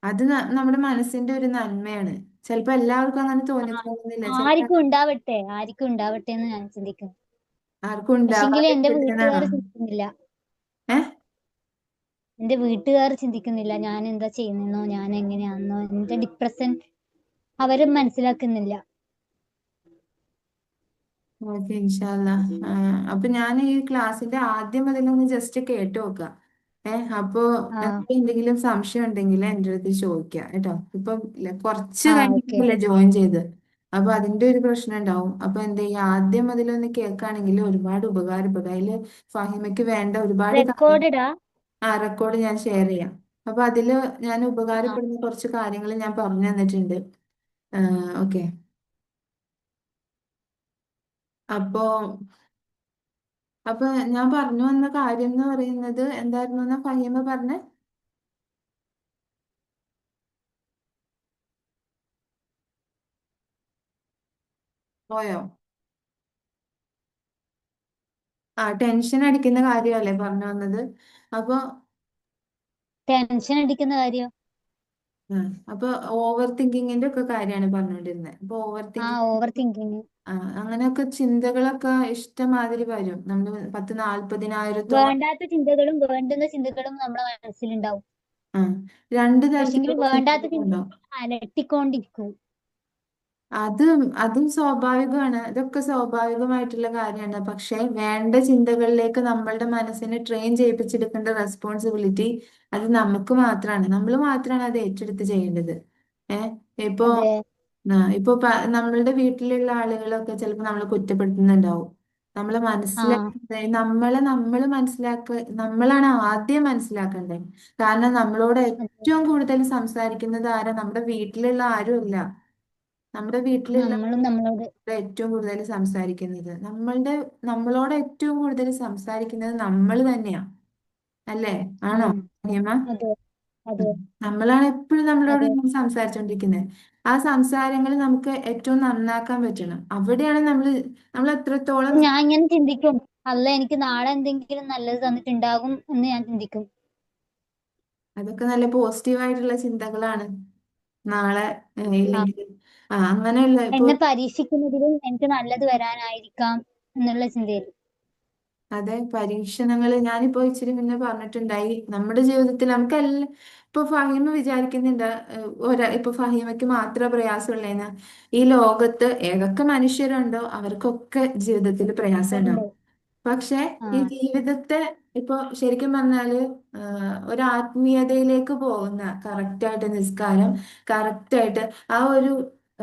അത് നമ്മുടെ മനസ്സിന്റെ ഒരു നന്മയാണ്. ചിലപ്പോ എല്ലാവർക്കും അങ്ങനെ തോന്നിക്കണമെന്നില്ല, ചിലപ്പോ ആർക്കും ഉണ്ടാവട്ടെ, ആർക്കും ഉണ്ടാവട്ടെ എന്ന് ഞാൻ ചിന്തിക്കുന്നു. ആർക്കും പക്ഷെങ്കിൽ എന്റെ ഉണ്ടാവാതിരിക്കട്ടെ വീട്ടുകാർ എന്നാണോ? ചിന്തിക്കുന്നില്ല. ഏഹ് എന്റെ വീട്ടുകാർ ചിന്തിക്കുന്നില്ല ഞാൻ എന്താ ചെയ്യുന്നെന്നോ ഞാൻ എങ്ങനെയാണെന്നോ എന്റെ ഡിപ്രഷൻ അവരും മനസ്സിലാക്കുന്നില്ല. ഓക്കെ, ഇൻഷാല്ല. അപ്പൊ ഞാൻ ഈ ക്ലാസ്സിന്റെ ആദ്യം മുതലൊന്ന് ജസ്റ്റ് കേട്ട് നോക്കാം. അപ്പൊ ആ എനിക്ക് എന്തെങ്കിലും സംശയം ഉണ്ടെങ്കിൽ എൻ്റെ അടുത്ത് ചോദിക്കാം കേട്ടോ. ഇപ്പൊ കുറച്ച് ആ ഓക്കെ. കഴിഞ്ഞിട്ടല്ലേ ജോയിൻ ചെയ്ത്, അപ്പൊ അതിന്റെ ഒരു പ്രശ്നം ഉണ്ടാവും. അപ്പൊ എന്താ ഈ ആദ്യം മുതലൊന്ന് കേൾക്കുകയാണെങ്കിൽ ഒരുപാട് ഉപകാരപ്പെടും. അതില് ഫഹിമയ്ക്ക് വേണ്ട ഒരുപാട് കാര്യങ്ങൾ റെക്കോർഡഡാ? ആ റെക്കോർഡ് ഞാൻ ഷെയർ ചെയ്യാം. അപ്പൊ അതില് ഞാൻ ആ ഉപകാരപ്പെടുന്ന കുറച്ച് കാര്യങ്ങൾ ഞാൻ പറഞ്ഞു തന്നിട്ടുണ്ട്. ഓക്കെ. അപ്പോ അപ്പൊ ഞാൻ പറഞ്ഞു വന്ന കാര്യം എന്ന് പറയുന്നത് എന്തായിരുന്നു എന്നാ ഫഹീമ പറഞ്ഞ? പോയോ? ടെൻഷൻ അടിക്കുന്ന കാര്യമല്ലേ പറഞ്ഞു വന്നത്. അപ്പൊ ടെൻഷൻ അടിക്കുന്ന കാര്യം. ആ, അപ്പൊ ഓവർ തിങ്കിങ്ങിന്റെ ഒക്കെ കാര്യമാണ് പറഞ്ഞുകൊണ്ടിരുന്നത്. അപ്പൊ ഓവർ തിങ്കിങ്, ഓവർ തിങ്കിങ്. അങ്ങനെയൊക്കെ ചിന്തകളൊക്കെ ഇഷ്ടമാതിരി വരും. നമ്മൾ 10-40,000-ഓളം. വേണ്ടാത്ത ചിന്തകളും വേണ്ടുന്ന ചിന്തകളും നമ്മുടെ മനസ്സിലുണ്ടാവും. ആ, രണ്ട് പക്ഷെങ്കിൽ തരത്തിലുള്ള വേണ്ടാത്ത ചിന്തകൾ ചിന്തകളുണ്ടാവും. അലട്ടിക്കൊണ്ടിരിക്കും. അത് അതും സ്വാഭാവികമാണ്. ഇതൊക്കെ സ്വാഭാവികമായിട്ടുള്ള കാര്യമാണ്. പക്ഷെ വേണ്ട ചിന്തകളിലേക്ക് നമ്മളുടെ മനസ്സിനെ ട്രെയിൻ ചെയ്യിപ്പിച്ചെടുക്കേണ്ട റെസ്പോൺസിബിലിറ്റി അത് നമുക്ക് മാത്രമാണ്. നമ്മൾ മാത്രമാണ് അത് ഏറ്റെടുത്ത് ചെയ്യേണ്ടത്. ഏഹ് ഇപ്പോ അതെ. നമ്മളുടെ വീട്ടിലുള്ള ആളുകളൊക്കെ ചിലപ്പോൾ നമ്മളെ കുറ്റപ്പെടുത്തുന്നുണ്ടാവും. നമ്മളെ ആ മനസ്സിലാക്കേണ്ടത് നമ്മൾ നമ്മളാണ് ആദ്യം മനസ്സിലാക്കേണ്ടത്. കാരണം നമ്മളോട് അതെ. ഏറ്റവും കൂടുതൽ സംസാരിക്കുന്നത് ആരാ? നമ്മുടെ വീട്ടിലുള്ള ആരുമല്ല. നമ്മുടെ വീട്ടിലുള്ള നമ്മളും നമ്മളോട്. ഏറ്റവും കൂടുതൽ സംസാരിക്കുന്നത് നമ്മളോട് ഏറ്റവും കൂടുതൽ സംസാരിക്കുന്നത് നമ്മൾ തന്നെയാ, അല്ലേ? ആണോ ഉം നിയമ? അതെ. ഉം. അതെ. നമ്മളാണ് എപ്പോഴും നമ്മളോട് അതെ. ഇങ്ങനെ സംസാരിച്ചുകൊണ്ടിരിക്കുന്നത്. ആ സംസാരങ്ങൾ നമുക്ക് ഏറ്റവും നന്നാക്കാൻ പറ്റണം. അവിടെയാണ് നമ്മൾ എത്രത്തോളം ഞാൻ ഇങ്ങനെ ചിന്തിക്കും, അല്ല എനിക്ക് നാളെ എന്തെങ്കിലും നല്ലത് തന്നിട്ടുണ്ടാകും എന്ന് ഞാൻ ചിന്തിക്കും. അതൊക്കെ നല്ല പോസിറ്റീവായിട്ടുള്ള ചിന്തകളാണ്. നാളെ ആ ഇല്ലെങ്കിൽ അങ്ങനെയല്ല ഇപ്പൊ. എന്നെ പരീക്ഷിക്കുന്നതിലും എനിക്ക് നല്ലത് വരാനായിരിക്കാം എന്നുള്ള ചിന്തയിൽ. അതെ, പരീക്ഷണങ്ങൾ ഞാനിപ്പോ ഇച്ചിരി മുന്നേ പറഞ്ഞിട്ടുണ്ടായി നമ്മുടെ ജീവിതത്തിൽ നമുക്കെല്ലാം. ഇപ്പൊ ഫഹീമ വിചാരിക്കുന്നുണ്ട് ഇപ്പൊ ഫഹീമയ്ക്ക് മാത്രമേ പ്രയാസമുള്ളേന്ന്. ഈ ലോകത്ത് ഏതൊക്കെ മനുഷ്യരുണ്ടോ അവർക്കൊക്കെ ജീവിതത്തിൽ പ്രയാസം ഉണ്ട്. ഉണ്ടാവും. പക്ഷെ ആ ഈ ജീവിതത്തെ ഇപ്പൊ ശരിക്കും പറഞ്ഞാല് ഒരു ആത്മീയതയിലേക്ക് പോകുന്ന കറക്റ്റായിട്ട് നിസ്കാരം, കറക്റ്റായിട്ട് ആ ഒരു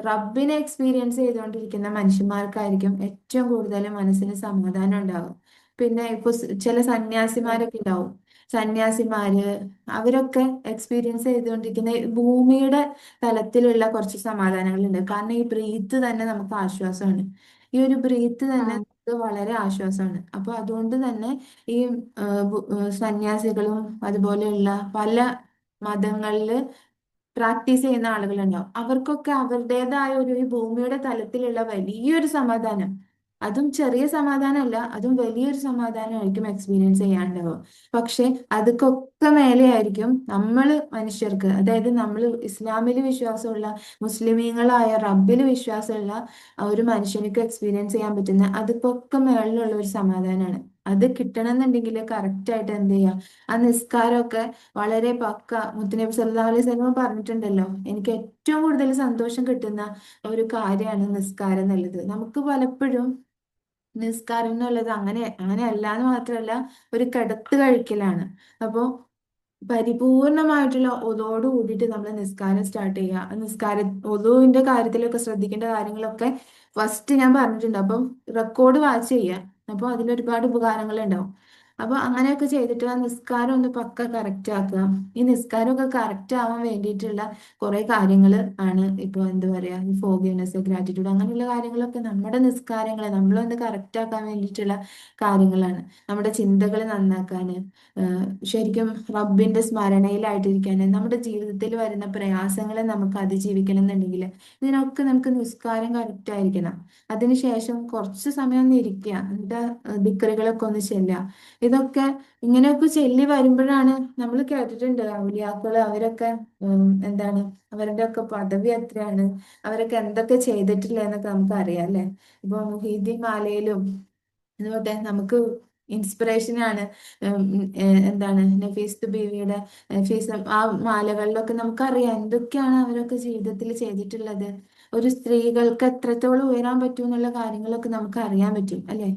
റബ്ബിനെ എക്സ്പീരിയൻസ് ചെയ്തുകൊണ്ടിരിക്കുന്ന മനുഷ്യന്മാർക്കായിരിക്കും ഏറ്റവും കൂടുതൽ മനസ്സിന് സമാധാനം ഉണ്ടാകും. പിന്നെ ഇപ്പൊ ചില അതെ. സന്യാസിമാരൊക്കെ ഉണ്ടാവും. സന്യാസിമാര് അവരൊക്കെ എക്സ്പീരിയൻസ് ചെയ്തുകൊണ്ടിരിക്കുന്ന ഈ ഭൂമിയുടെ തലത്തിലുള്ള കുറച്ച് സമാധാനങ്ങളുണ്ട്. കാരണം ഈ ബ്രീത്ത് തന്നെ നമുക്ക് ആശ്വാസമാണ്. ഈ ഒരു ബ്രീത്ത് ആ തന്നെ നമുക്ക് വളരെ ആശ്വാസമാണ്. അപ്പൊ അതുകൊണ്ട് തന്നെ ഈ സന്യാസികളും അതുപോലെയുള്ള പല മതങ്ങളില് പ്രാക്ടീസ് ചെയ്യുന്ന ആളുകളുണ്ടാവും. അവർക്കൊക്കെ അവരുടേതായ ഒരു ഈ ഭൂമിയുടെ തലത്തിലുള്ള വലിയൊരു സമാധാനം, അതും ചെറിയ സമാധാനമല്ല, അതും വലിയൊരു സമാധാനമായിരിക്കും എക്സ്പീരിയൻസ് ചെയ്യാണ്ടാവുക. പക്ഷെ അതൊക്കെ മേലെയായിരിക്കും നമ്മൾ മനുഷ്യർക്ക്, അതായത് നമ്മൾ ഇസ്ലാമിൽ വിശ്വാസമുള്ള മുസ്ലിമീങ്ങളായ റബ്ബിൽ വിശ്വാസമുള്ള ആ ഒരു മനുഷ്യനിക്ക് എക്സ്പീരിയൻസ് ചെയ്യാൻ പറ്റുന്ന അതൊക്കെ മേളിലുള്ള ഒരു സമാധാനമാണ്. അത് കിട്ടണമെന്നുണ്ടെങ്കിൽ കറക്റ്റായിട്ട് എന്ത് ചെയ്യുക? ആ നിസ്കാരമൊക്കെ വളരെ പക്ക മുത്തുനബി സല്ലല്ലാഹു അലൈഹി വസല്ലം പറഞ്ഞിട്ടുണ്ടല്ലോ, എനിക്ക് ഏറ്റവും കൂടുതൽ സന്തോഷം കിട്ടുന്ന ഒരു കാര്യമാണ് നിസ്കാരം എന്നുള്ളത്. നമുക്ക് പലപ്പോഴും നിസ്കാരം എന്നുള്ളത് അങ്ങനെയല്ല എന്ന് മാത്രമല്ല, ഒരു കിടത്ത് കഴിക്കലാണ്. അപ്പോൾ പരിപൂർണമായിട്ടുള്ള ഒതോട് കൂടിയിട്ട് നമ്മൾ നിസ്കാരം സ്റ്റാർട്ട് ചെയ്യുക. ഒതുവിന്റെ കാര്യത്തിലൊക്കെ ശ്രദ്ധിക്കേണ്ട കാര്യങ്ങളൊക്കെ ഫസ്റ്റ് ഞാൻ പറഞ്ഞിട്ടുണ്ട്. അപ്പം റെക്കോർഡ് വാച്ച് ചെയ്യുക. അപ്പോൾ അതിലൊരുപാട് ഉപകാരങ്ങൾ ഉണ്ടാവും. അപ്പൊ അങ്ങനെയൊക്കെ ചെയ്തിട്ട് ആ നിസ്കാരം ഒന്ന് പക്ക കറക്റ്റ് ആക്കുക. ഈ നിസ്കാരമൊക്കെ കറക്റ്റ് ആവാൻ വേണ്ടിയിട്ടുള്ള കുറെ കാര്യങ്ങൾ ആണ് ഇപ്പൊ എന്താ പറയാ, ഈ ഫോർഗിവ്നെസ്, ഗ്രാറ്റിറ്റ്യൂഡ്, അങ്ങനെയുള്ള കാര്യങ്ങളൊക്കെ നമ്മുടെ നിസ്കാരങ്ങളെ നമ്മളൊന്ന് കറക്റ്റ് ആക്കാൻ വേണ്ടിയിട്ടുള്ള കാര്യങ്ങളാണ്. നമ്മുടെ ചിന്തകൾ നന്നാക്കാന്, ശരിക്കും റബ്ബിന്റെ സ്മരണയിലായിട്ടിരിക്കാന്, നമ്മുടെ ജീവിതത്തിൽ വരുന്ന പ്രയാസങ്ങളെ നമുക്ക് അതിജീവിക്കണം എന്നുണ്ടെങ്കിൽ ഇതിനൊക്കെ നമുക്ക് നിസ്കാരം കറക്റ്റ് ആയിരിക്കണം. അതിനുശേഷം കുറച്ച് സമയം ഒന്ന് ഇരിക്കുക, എന്നിട്ട് ദിക്റുകളൊക്കെ ഒന്ന് ചെല്ലുക. ഇതൊക്കെ ഇങ്ങനെയൊക്കെ ചൊല്ലി വരുമ്പോഴാണ്, നമ്മൾ കേട്ടിട്ടുണ്ട് ഔലിയാക്കള് അവരൊക്കെ എന്താണ്, അവരുടെ ഒക്കെ പദവി എത്രയാണ്, അവരൊക്കെ എന്തൊക്കെ ചെയ്തിട്ടില്ല എന്നൊക്കെ നമുക്ക് അറിയാം അല്ലെ. ഇപ്പൊ മുഹീദ്ദീൻ മാലയിലും അതുപോലെ നമുക്ക് ഇൻസ്പിറേഷനാണ് എന്താണ് നഫീസ് ബീവിയുടെ നഫീസ്, ആ മാലകളിലൊക്കെ നമുക്കറിയാം എന്തൊക്കെയാണ് അവരൊക്കെ ജീവിതത്തിൽ ചെയ്തിട്ടുള്ളത്. ഒരു സ്ത്രീകൾക്ക് എത്രത്തോളം ഉയരാൻ പറ്റും എന്നുള്ള കാര്യങ്ങളൊക്കെ നമുക്ക് അറിയാൻ പറ്റും അല്ലെ.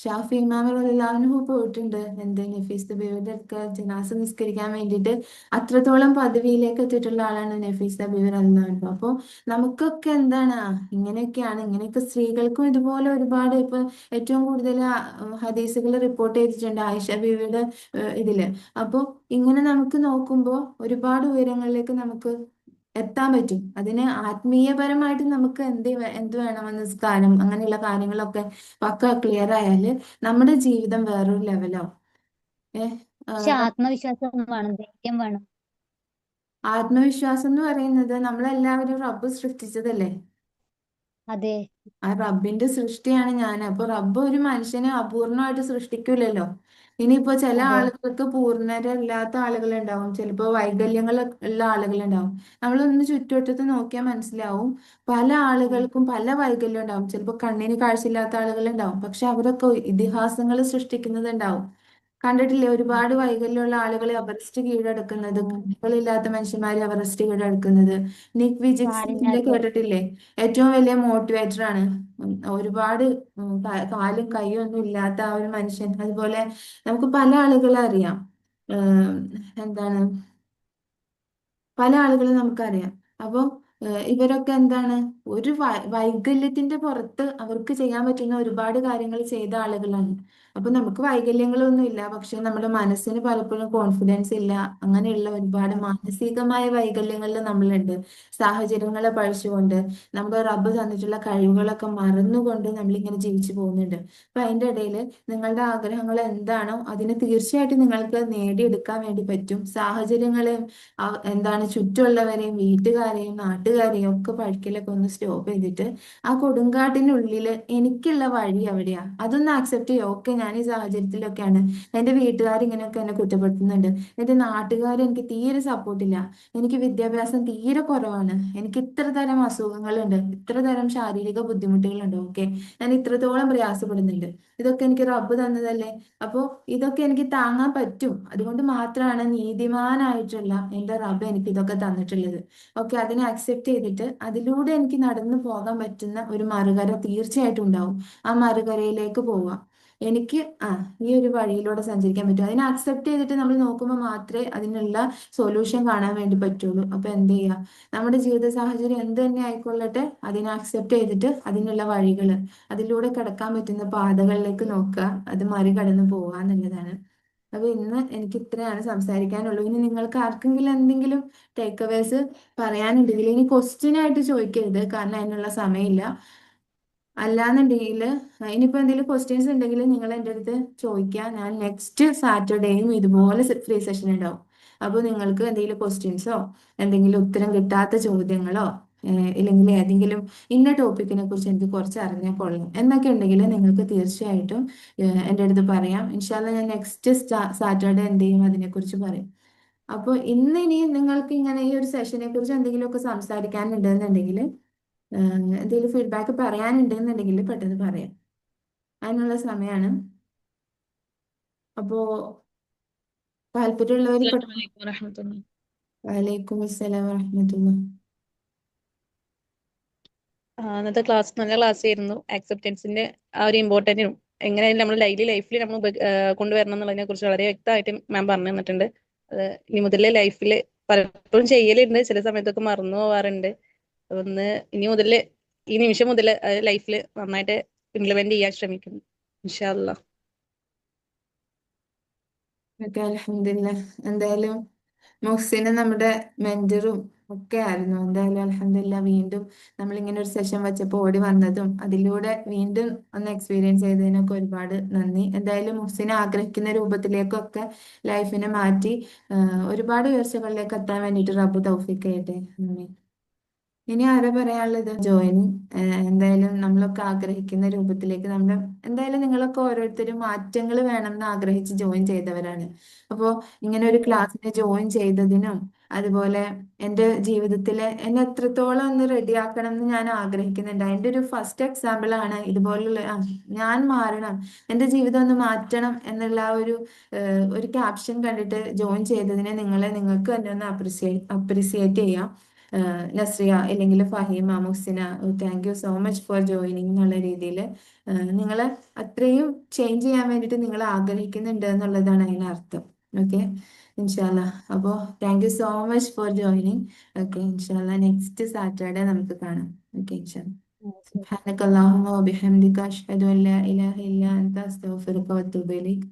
ഷാഫി ഇമാം റളിയല്ലാഹു പോയിട്ടുണ്ട് എന്ത് നഫീസ് ബീവിയുടെ അടുക്ക ജനാസ നിസ്കരിക്കാൻ വേണ്ടിയിട്ട്. അത്രത്തോളം പദവിയിലേക്ക് എത്തിയിട്ടുള്ള ആളാണ് നഫീസ ബീവി റളിയല്ലാഹു അൻഹ. അപ്പോൾ നമുക്കൊക്കെ എന്താണ് ഇങ്ങനെയൊക്കെയാണ്, ഇങ്ങനെയൊക്കെ സ്ത്രീകൾക്കും ഇതുപോലെ ഒരുപാട് ഇപ്പൊ ഏറ്റവും കൂടുതൽ ഹദീസുകൾ റിപ്പോർട്ട് ചെയ്തിട്ടുണ്ട് ആയിഷ ബീവിയുടെ ഇതില്. അപ്പോൾ ഇങ്ങനെ നമുക്ക് നോക്കുമ്പോൾ ഒരുപാട് ഉയരങ്ങളിലേക്ക് നമുക്ക് എത്താൻ പറ്റും. അതിന് ആത്മീയപരമായിട്ട് നമുക്ക് എന്ത് വേണം, നിസ്കാരം അങ്ങനെയുള്ള കാര്യങ്ങളൊക്കെ പക്ക ക്ലിയർ ആയാല് നമ്മുടെ ജീവിതം വേറൊരു ലെവലാവും. ഏഹ് പക്ഷെ ആത്മവിശ്വാസം വേണം, ധൈര്യം വേണം. ആത്മവിശ്വാസം എന്ന് പറയുന്നത് നമ്മളെല്ലാവരും റബ്ബ് സൃഷ്ടിച്ചതല്ലേ. അതെ. ആ റബ്ബിന്റെ സൃഷ്ടിയാണ് ഞാൻ. അപ്പൊ റബ്ബ് ഒരു മനുഷ്യനെ അപൂർണമായിട്ട് സൃഷ്ടിക്കൂലല്ലോ. ഇനിയിപ്പോ ചില അതെ. ആളുകൾക്ക് പൂർണ്ണരല്ലാത്ത ആളുകളുണ്ടാവും, ചിലപ്പോ വൈകല്യങ്ങൾ ഉള്ള ആളുകളുണ്ടാവും. നമ്മളൊന്ന് ചുറ്റുവട്ടത്ത് നോക്കിയാൽ മനസ്സിലാവും, പല ഉം. ആളുകൾക്കും പല വൈകല്യം ഉണ്ടാവും. ചിലപ്പോൾ കണ്ണിന് കാഴ്ചയില്ലാത്ത ആളുകളുണ്ടാവും, പക്ഷെ അവരൊക്കെ ഇതിഹാസങ്ങൾ സൃഷ്ടിക്കുന്നതുണ്ടാവും. കണ്ടിട്ടില്ലേ ഒരുപാട് വൈകല്യമുള്ള ആളുകളെ എവറസ്റ്റ് കീഴടക്കുന്നത്, ഉം. കണ്ണുകളില്ലാത്ത മനുഷ്യന്മാരെ എവറസ്റ്റ് കീഴടക്കുന്നത്. നിക് വിജിക്സിന്റെ കാലില്ലാത്ത. കേട്ടിട്ടില്ലേ, ഏറ്റവും വലിയ മോട്ടിവേറ്റർ ആണ്. ഒരുപാട് കാലും കൈയും ഒന്നും ഇല്ലാത്ത ആ ഒരു മനുഷ്യൻ. അതുപോലെ നമുക്ക് പല ആളുകളെ അറിയാം. ഏഹ് എന്താണ്, പല ആളുകളും നമുക്കറിയാം. അപ്പോൾ ഇവരൊക്കെ എന്താണ്, ഒരു വൈകല്യത്തിന്റെ പുറത്ത് അവർക്ക് ചെയ്യാൻ പറ്റുന്ന ഒരുപാട് കാര്യങ്ങൾ ചെയ്ത ആളുകളാണ്. അപ്പൊ നമുക്ക് വൈകല്യങ്ങളൊന്നും ഇല്ല, പക്ഷെ നമ്മുടെ മനസ്സിന് പലപ്പോഴും കോൺഫിഡൻസ് ഇല്ല. അങ്ങനെയുള്ള ഒരുപാട് മാനസികമായ വൈകല്യങ്ങളിൽ നമ്മളുണ്ട്. സാഹചര്യങ്ങളെ പഴിച്ചുകൊണ്ട് നമ്മുടെ റബ്ബ് തന്നിട്ടുള്ള കഴിവുകളൊക്കെ മറന്നുകൊണ്ട് നമ്മളിങ്ങനെ ജീവിച്ചു പോകുന്നുണ്ട്. അപ്പൊ അതിന്റെ ഇടയിൽ നിങ്ങളുടെ ആഗ്രഹങ്ങൾ എന്താണോ അതിന് തീർച്ചയായിട്ടും നിങ്ങൾക്ക് നേടിയെടുക്കാൻ വേണ്ടി പറ്റും. സാഹചര്യങ്ങളെ എന്താണ്, ചുറ്റുമുള്ളവരെയും വീട്ടുകാരെയും നാട്ടുകാരെയും ഒക്കെ പഠിക്കലൊക്കെ ഒന്ന് സ്റ്റോപ്പ് ചെയ്തിട്ട് ആ കൊടുങ്കാട്ടിനുള്ളിൽ എനിക്കുള്ള വഴി എവിടെയാ അതൊന്ന് ആക്സെപ്റ്റ് ചെയ്യുക. ഓക്കെ, ഞാൻ ഈ സാഹചര്യത്തിലൊക്കെയാണ്, എൻ്റെ വീട്ടുകാർ ഇങ്ങനെയൊക്കെ എന്നെ കുറ്റപ്പെടുത്തുന്നുണ്ട്, എൻ്റെ നാട്ടുകാർ എനിക്ക് തീരെ സപ്പോർട്ടില്ല, എനിക്ക് വിദ്യാഭ്യാസം തീരെ കുറവാണ്, എനിക്ക് ഇത്ര തരം അസുഖങ്ങളുണ്ട്, ഇത്ര തരം ശാരീരിക ബുദ്ധിമുട്ടുകളുണ്ട്, ഓക്കെ, ഞാൻ ഇത്രത്തോളം പ്രയാസപ്പെടുന്നുണ്ട്, ഇതൊക്കെ എനിക്ക് റബ്ബ് തന്നതല്ലേ. അപ്പോൾ ഇതൊക്കെ എനിക്ക് താങ്ങാൻ പറ്റും. അതുകൊണ്ട് മാത്രമാണ് നീതിമാനായിട്ടുള്ള എൻ്റെ റബ്ബ് എനിക്ക് ഇതൊക്കെ തന്നിട്ടുള്ളത്. ഓക്കെ, അതിനെ അക്സെപ്റ്റ് ചെയ്തിട്ട് അതിലൂടെ എനിക്ക് നടന്നു പോകാൻ പറ്റുന്ന ഒരു മറുകര തീർച്ചയായിട്ടും ഉണ്ടാവും. ആ മറുകരയിലേക്ക് പോവാം. എനിക്ക് ഈ ഒരു വഴിയിലൂടെ സഞ്ചരിക്കാൻ പറ്റും. അതിനെ അക്സെപ്റ്റ് ചെയ്തിട്ട് നമ്മൾ നോക്കുമ്പോൾ മാത്രമേ അതിനുള്ള സൊല്യൂഷൻ കാണാൻ വേണ്ടി പറ്റുള്ളൂ. അപ്പൊ എന്ത് ചെയ്യുക, നമ്മുടെ ജീവിത സാഹചര്യം എന്ത് തന്നെ ആയിക്കൊള്ളട്ടെ, അതിനെ അക്സെപ്റ്റ് ചെയ്തിട്ട് അതിനുള്ള വഴികൾ, അതിലൂടെ കടക്കാൻ പറ്റുന്ന പാതകളിലേക്ക് നോക്കുക, അത് മറികടന്ന് പോവുക എന്നുള്ളതാണ്. അപ്പൊ ഇന്ന് എനിക്ക് ഇത്രയാണ് സംസാരിക്കാനുള്ളൂ. ഇനി നിങ്ങൾക്ക് ആർക്കെങ്കിലും എന്തെങ്കിലും ടേക്ക് അവേഴ്സ് പറയാനുണ്ടെങ്കിൽ ഇനി ക്വസ്റ്റ്യൻ ആയിട്ട് ചോദിക്കരുത്, കാരണം അതിനുള്ള സമയമില്ല. അല്ലാന്നുണ്ടെങ്കിൽ ഇനിയിപ്പോ എന്തെങ്കിലും ക്വസ്റ്റ്യൻസ് ഉണ്ടെങ്കിൽ നിങ്ങൾ എൻ്റെ അടുത്ത് ചോദിക്കാം. ഞാൻ നെക്സ്റ്റ് സാറ്റർഡേയും ഇതുപോലെ ഫ്രീ സെഷൻ ഉണ്ടാവും. അപ്പോൾ നിങ്ങൾക്ക് എന്തെങ്കിലും ക്വസ്റ്റ്യൻസോ എന്തെങ്കിലും ഉത്തരം കിട്ടാത്ത ചോദ്യങ്ങളോ ഇല്ലെങ്കിൽ ഏതെങ്കിലും ഇന്ന ടോപ്പിക്കിനെ കുറിച്ച് എനിക്ക് കുറച്ച് അറിഞ്ഞാൽ കൊള്ളാം എന്നൊക്കെ ഉണ്ടെങ്കിൽ നിങ്ങൾക്ക് തീർച്ചയായിട്ടും എൻ്റെ അടുത്ത് പറയാം. ഇൻഷാല്ല ഞാൻ നെക്സ്റ്റ് സാറ്റർഡേ എന്ത് ചെയ്യും അതിനെക്കുറിച്ച് പറയും. അപ്പോൾ ഇന്ന് ഇനി നിങ്ങൾക്ക് ഇങ്ങനെ ഈ ഒരു സെഷനെ കുറിച്ച് എന്തെങ്കിലുമൊക്കെ സംസാരിക്കാനുണ്ടെന്നുണ്ടെങ്കിൽ, എന്തെങ്കിലും ഫീഡ്ബാക്ക് പറയാനുണ്ടെന്നുണ്ടെങ്കിൽ പെട്ടെന്ന് പറയാം. അതിനുള്ള സമയമാണ്. അപ്പോൾ താല്പര്യമുള്ളവർ അസ്സലാമു പെട്ടെന്ന്. അലൈക്കും വറഹ്മത്തുള്ളാഹി. വലൈക്കും അസ്സലാം വറഹ്മത്തുള്ളാഹി. ഇന്നത്തെ ക്ലാസ് നല്ല ക്ലാസ് ആയിരുന്നു. ആക്സെപ്റ്റൻസിന്റെ ആ ഒരു ഇമ്പോർട്ടൻറ്റും എങ്ങനെയായാലും നമ്മൾ ഡെയിലി ലൈഫിൽ നമ്മൾ കൊണ്ടുവരണം എന്നുള്ളതിനെ കുറിച്ച് വളരെ വ്യക്തമായിട്ട് മാം പറഞ്ഞു തന്നിട്ടുണ്ട്. അത് ഇനി മുതലേ ലൈഫിൽ പലപ്പോഴും ചെയ്യലുണ്ട്, ചില സമയത്തൊക്കെ മറന്നു പോവാറുണ്ട്. അതൊന്ന് ഇനി മുതൽ, ഈ നിമിഷം മുതൽ ലൈഫിൽ നന്നായിട്ട് ഇംപ്ലിമെന്റ് ചെയ്യാൻ ശ്രമിക്കുന്നു ഇൻഷാ അല്ലാ. ഓക്കെ, അൽഹംദുലില്ലാ. എന്തായാലും മുഹ്സിന് നമ്മുടെ മെന്ററും ഒക്കെ ആയിരുന്നു. എന്തായാലും അൽഹംദുലില്ലാ, വീണ്ടും നമ്മളിങ്ങനെ ഒരു സെഷൻ വെച്ചപ്പോൾ ഓടി വന്നതും അതിലൂടെ വീണ്ടും ഒന്ന് എക്സ്പീരിയൻസ് ചെയ്തതിനൊക്കെ ഒരുപാട് നന്ദി. എന്തായാലും മുഹ്സിന് ആഗ്രഹിക്കുന്ന രൂപത്തിലേക്കൊക്കെ ലൈഫിനെ മാറ്റി ഒരുപാട് ഉയർച്ചകളിലേക്ക് എത്താൻ വേണ്ടിയിട്ട് റബ്ബ് തൗഫീഖ് ചെയ്യട്ടെ. ആമീൻ. ഇനി ആരാ പറയാനുള്ളത്? ജോയിൻ. എന്തായാലും നമ്മളൊക്കെ ആഗ്രഹിക്കുന്ന രൂപത്തിലേക്ക് നമ്മുടെ, എന്തായാലും നിങ്ങളൊക്കെ ഓരോരുത്തരും മാറ്റങ്ങൾ വേണമെന്ന് ആഗ്രഹിച്ച് ജോയിൻ ചെയ്തവരാണ്. അപ്പോൾ ഇങ്ങനെ ഒരു അതെ ക്ലാസ്സിന് ജോയിൻ ചെയ്തതിനും അതുപോലെ എൻ്റെ ജീവിതത്തിൽ എന്നെ എത്രത്തോളം ഒന്ന് റെഡിയാക്കണം എന്ന് ഞാൻ ആഗ്രഹിക്കുന്നുണ്ട്. അതിൻ്റെ ഒരു ഫസ്റ്റ് എക്സാമ്പിൾ ആണ് ഇതുപോലുള്ള ഞാൻ മാറണം, എൻ്റെ ജീവിതം ഒന്ന് മാറ്റണം എന്നുള്ള ആ ഒരു ക്യാപ്ഷൻ കണ്ടിട്ട് ജോയിൻ ചെയ്തതിനെ നിങ്ങൾക്ക് തന്നെ ഒന്ന് അപ്രിസിയേറ്റ് ചെയ്യാം. നസ്രിയ അല്ലെങ്കിൽ Faheema, Muhsina, thank you so much for joining എന്നുള്ള രീതിയിൽ നിങ്ങൾ അത്രയും ചേഞ്ച് ചെയ്യാൻ വേണ്ടിയിട്ട് നിങ്ങൾ ആഗ്രഹിക്കുന്നുണ്ട് എന്നുള്ളതാണ് അതിനർത്ഥം. ഓക്കെ, ഇൻഷാല്ല. അപ്പോൾ thank you so much for joining. Okay, ഇൻഷാല്ല നെക്സ്റ്റ് സാറ്റർഡേ നമുക്ക് കാണാം. ഓക്കെ, ഇൻഷാല്ല. ശരി. سبحانك اللهم وبحمدك أشهد أن لا إله إلا أنت أستغفرك وأتوب إليك.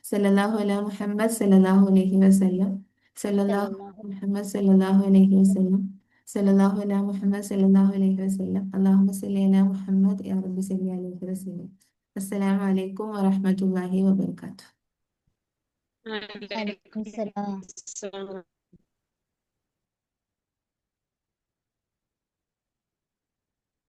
صلى الله على محمد صلى الله عليه وسلم. صلى الله على സല്ലല്ലാഹു محمد صلى الله عليه وسلم. صلى الله على محمد صلى الله عليه وسلم. اللهم صل على محمد يا رب صل عليه وسلم. السلام عليكم ورحمة الله وبركاته. അലൈക്കും സലാം. അലൈക്കും